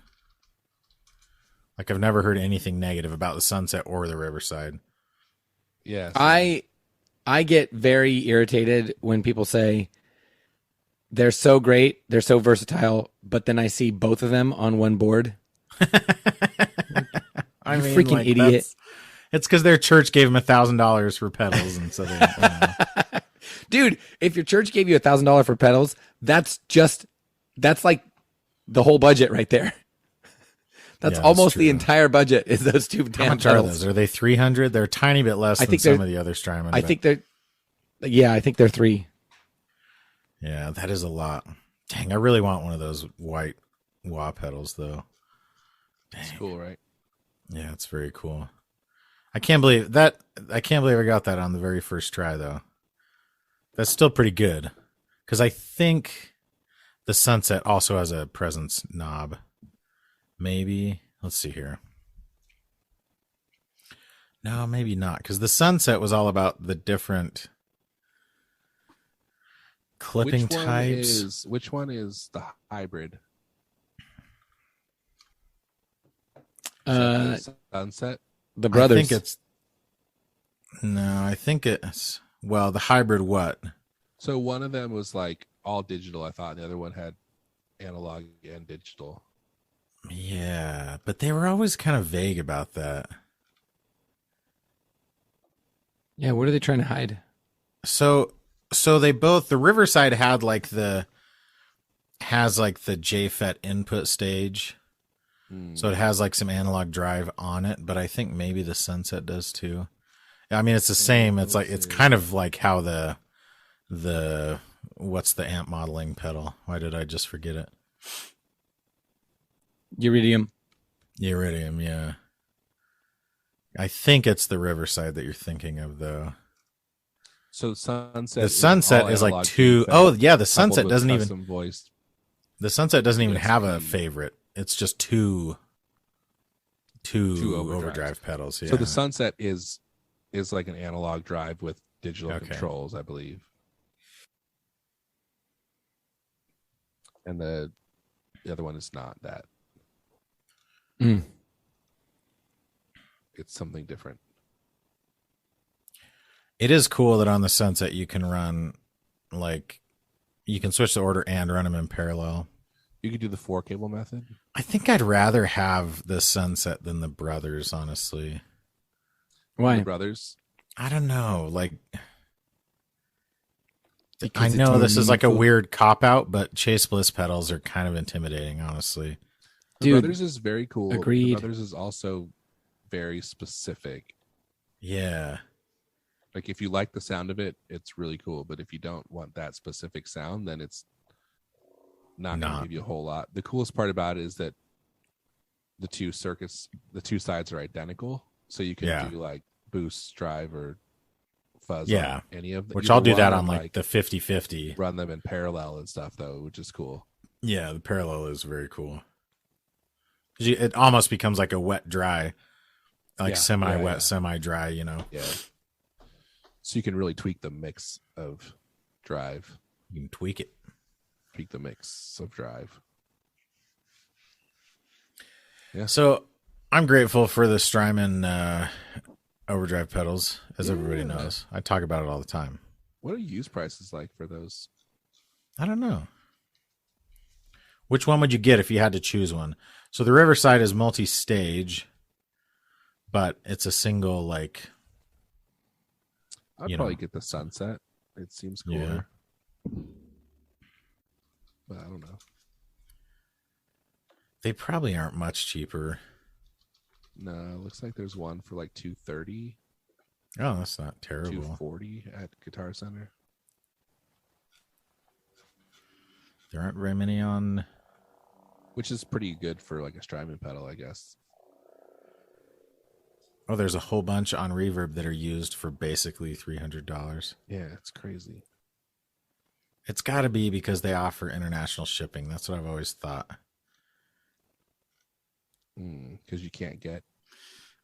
Speaker 3: Like I've never heard anything negative about the Sunset or the Riverside.
Speaker 1: Yeah.
Speaker 2: I get very irritated when people say they're so great, they're so versatile, but then I see both of them on one board.
Speaker 3: I
Speaker 2: You
Speaker 3: mean,
Speaker 2: freaking
Speaker 3: like,
Speaker 2: idiot.
Speaker 3: It's because their church gave them $1,000 for pedals, and so they.
Speaker 2: Dude, if your church gave you $1,000 for pedals, that's like the whole budget right there. That's
Speaker 3: Yeah, that's
Speaker 2: almost the
Speaker 3: true.
Speaker 2: entire budget is those two
Speaker 3: How
Speaker 2: damn
Speaker 3: much are
Speaker 2: pedals.
Speaker 3: those? Are they 300? They're a tiny bit less
Speaker 2: I
Speaker 3: than
Speaker 2: think
Speaker 3: some
Speaker 2: they're-
Speaker 3: of the other Strymon.
Speaker 2: I
Speaker 3: but-
Speaker 2: think they're 3.
Speaker 3: Yeah, that is a lot. Dang, I really want one of those white wah pedals, though.
Speaker 1: It's cool, right?
Speaker 3: Yeah, it's very cool. I can't believe that. I can't believe I got that on the very first try, though. That's still pretty good. Because I think the Sunset also has a presence knob. Maybe. Let's see here. No, maybe not. Because the Sunset was all about the different clipping types.
Speaker 1: Which one is the hybrid? Sunset.
Speaker 2: The brothers.
Speaker 3: I think it's. No, I think it's. Well, the hybrid what?
Speaker 1: So one of them was like all digital, I thought. And the other one had analog and digital.
Speaker 3: Yeah, but they were always kind of vague about that.
Speaker 2: Yeah, what are they trying to hide?
Speaker 3: So they both, the Riverside has like the JFET input stage. So it has like some analog drive on it, but I think maybe the Sunset does too. I mean, it's the same. It's like, it's
Speaker 1: Let's
Speaker 3: kind
Speaker 1: see.
Speaker 3: of like how the, what's the amp modeling pedal? Why did I just forget it?
Speaker 2: Iridium.
Speaker 3: Iridium, yeah. I think it's the Riverside that you're thinking of, though.
Speaker 1: So Sunset
Speaker 3: The
Speaker 1: is
Speaker 3: Sunset
Speaker 1: all
Speaker 3: is like
Speaker 1: analog
Speaker 3: two
Speaker 1: feedback
Speaker 3: oh yeah, the
Speaker 1: coupled
Speaker 3: Sunset
Speaker 1: with
Speaker 3: doesn't even
Speaker 1: custom voiced
Speaker 3: the Sunset doesn't even have a
Speaker 1: ESP,
Speaker 3: favorite. It's just
Speaker 1: two
Speaker 3: two
Speaker 1: overdrives.
Speaker 3: overdrive pedals.
Speaker 1: So the
Speaker 3: Yeah.
Speaker 1: Sunset is like an analog drive with digital
Speaker 3: Okay.
Speaker 1: controls, I believe. And the other one is not that.
Speaker 2: Mm.
Speaker 1: It's something different.
Speaker 3: It is cool that on the Sunset you can run like you can switch the order and run them in parallel.
Speaker 1: You could do the 4-cable method.
Speaker 3: I think I'd rather have the Sunset than the Brothers, honestly.
Speaker 2: Why?
Speaker 1: The Brothers.
Speaker 3: I don't know. Like,
Speaker 2: Because
Speaker 3: I
Speaker 2: it's
Speaker 3: know
Speaker 2: more
Speaker 3: this is like a
Speaker 2: meaningful.
Speaker 3: weird cop out, but Chase Bliss pedals are kind of intimidating, honestly.
Speaker 1: The
Speaker 2: Dude,
Speaker 1: Brothers is very cool.
Speaker 2: agreed.
Speaker 1: The Brothers is also very specific.
Speaker 3: Yeah.
Speaker 1: Like if you like the sound of it, it's really cool. But if you don't want that specific sound, then it's not going to give you a whole lot. The coolest part about it is that the two sides are identical. So you can do like boost, drive, or fuzz on any of them.
Speaker 3: Which I'll do that on like the 50-50.
Speaker 1: Run them in parallel and stuff though, which is cool.
Speaker 3: Yeah, the parallel is very cool. It almost becomes like a wet dry, like semi-wet, semi-dry, you know.
Speaker 1: Yeah. So you can really tweak the mix of drive.
Speaker 3: You can tweak it.
Speaker 1: Tweak the mix of drive. Yeah.
Speaker 3: So I'm grateful for the Strymon overdrive pedals, as everybody knows. I talk about it all the time.
Speaker 1: What are used prices like for those?
Speaker 3: I don't know. Which one would you get if you had to choose one? So the Riverside is multi-stage, but it's a single, like,
Speaker 1: I'd probably get the Sunset. It seems cooler. Yeah. But I don't know.
Speaker 3: They probably aren't much cheaper.
Speaker 1: No, it looks like there's one for like $230.
Speaker 3: Oh, that's not terrible.
Speaker 1: $240 at Guitar Center.
Speaker 3: There aren't very many on,
Speaker 1: which is pretty good for like a Strymon pedal, I guess.
Speaker 3: Oh, there's a whole bunch on Reverb that are used for basically $300.
Speaker 1: Yeah, it's crazy.
Speaker 3: It's got to be because they offer international shipping. That's what I've always thought.
Speaker 1: Because you can't get.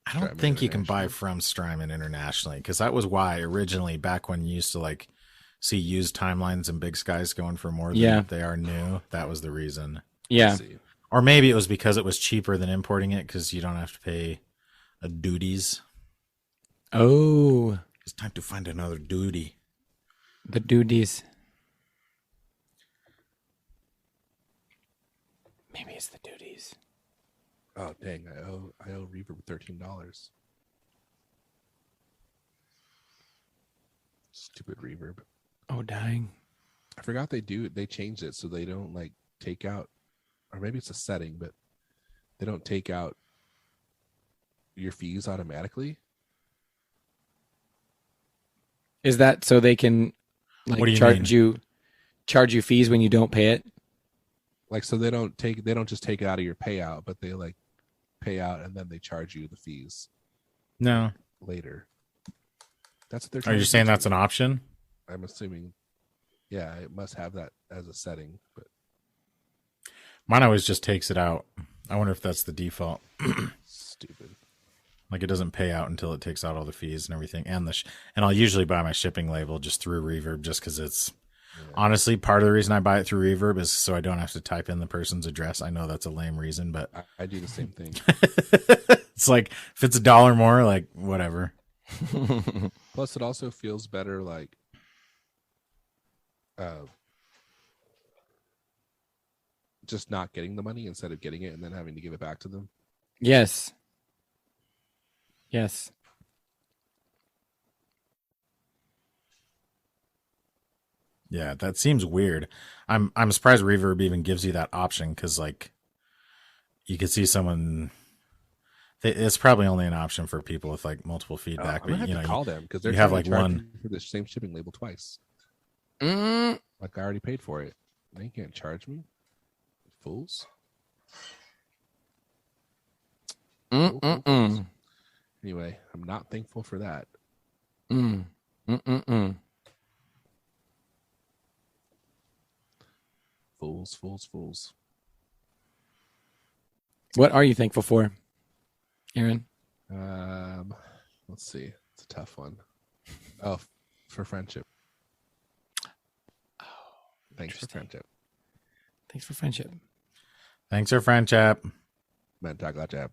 Speaker 3: I don't think you can buy from Strymon internationally, because that was why originally, back when you used to like see used timelines and Big Skies going for more than they are new, that was the reason.
Speaker 2: Yeah.
Speaker 3: Or maybe it was because it was cheaper than importing it because you don't have to pay duties.
Speaker 2: Oh.
Speaker 3: It's time to find another duty.
Speaker 2: The duties. Maybe it's the duties.
Speaker 1: Oh dang! I owe Reverb $13. Stupid Reverb.
Speaker 2: Oh dang!
Speaker 1: I forgot they changed it so they don't like take out, or maybe it's a setting, but they don't take out your fees automatically.
Speaker 2: Is that so they can like charge you fees when you don't pay it?
Speaker 1: Like, so they don't just take it out of your payout, but they like pay out and then they charge you the fees.
Speaker 3: No.
Speaker 1: Later. That's what they're
Speaker 3: Are
Speaker 1: trying
Speaker 3: you
Speaker 1: to
Speaker 3: saying
Speaker 1: do.
Speaker 3: That's an option?
Speaker 1: I'm assuming. Yeah, it must have that as a setting, but
Speaker 3: mine always just takes it out. I wonder if that's the default.
Speaker 1: Stupid.
Speaker 3: Like, it doesn't pay out until it takes out all the fees and everything, and and I'll usually buy my shipping label just through Reverb, just because it's honestly part of the reason I buy it through Reverb is so I don't have to type in the person's address. I know that's a lame reason, but
Speaker 1: I do the same thing.
Speaker 3: It's like if it's $1 more, like whatever.
Speaker 1: Plus, it also feels better, like just not getting the money instead of getting it and then having to give it back to them.
Speaker 2: Yes. Yes.
Speaker 3: Yeah, that seems weird. I'm surprised Reverb even gives you that option, because like you could see someone It's probably only an option for people with like multiple
Speaker 1: I'm
Speaker 3: feedback,
Speaker 1: gonna
Speaker 3: but
Speaker 1: have to call them because they're
Speaker 3: you have
Speaker 1: trying
Speaker 3: like
Speaker 1: to charge
Speaker 3: one.
Speaker 1: me for the same shipping label twice.
Speaker 2: Mm,
Speaker 1: Like I already paid for it. They can't charge me. Fools. Fools. Anyway, I'm not thankful for that. Fools.
Speaker 2: What are you thankful for, Aaron?
Speaker 1: Let's see. It's a tough one. Oh, for friendship.
Speaker 2: Oh,
Speaker 1: Thanks for friendship.
Speaker 2: Thanks for friendship.
Speaker 3: Thanks for friendship.
Speaker 1: Man, talk about jab.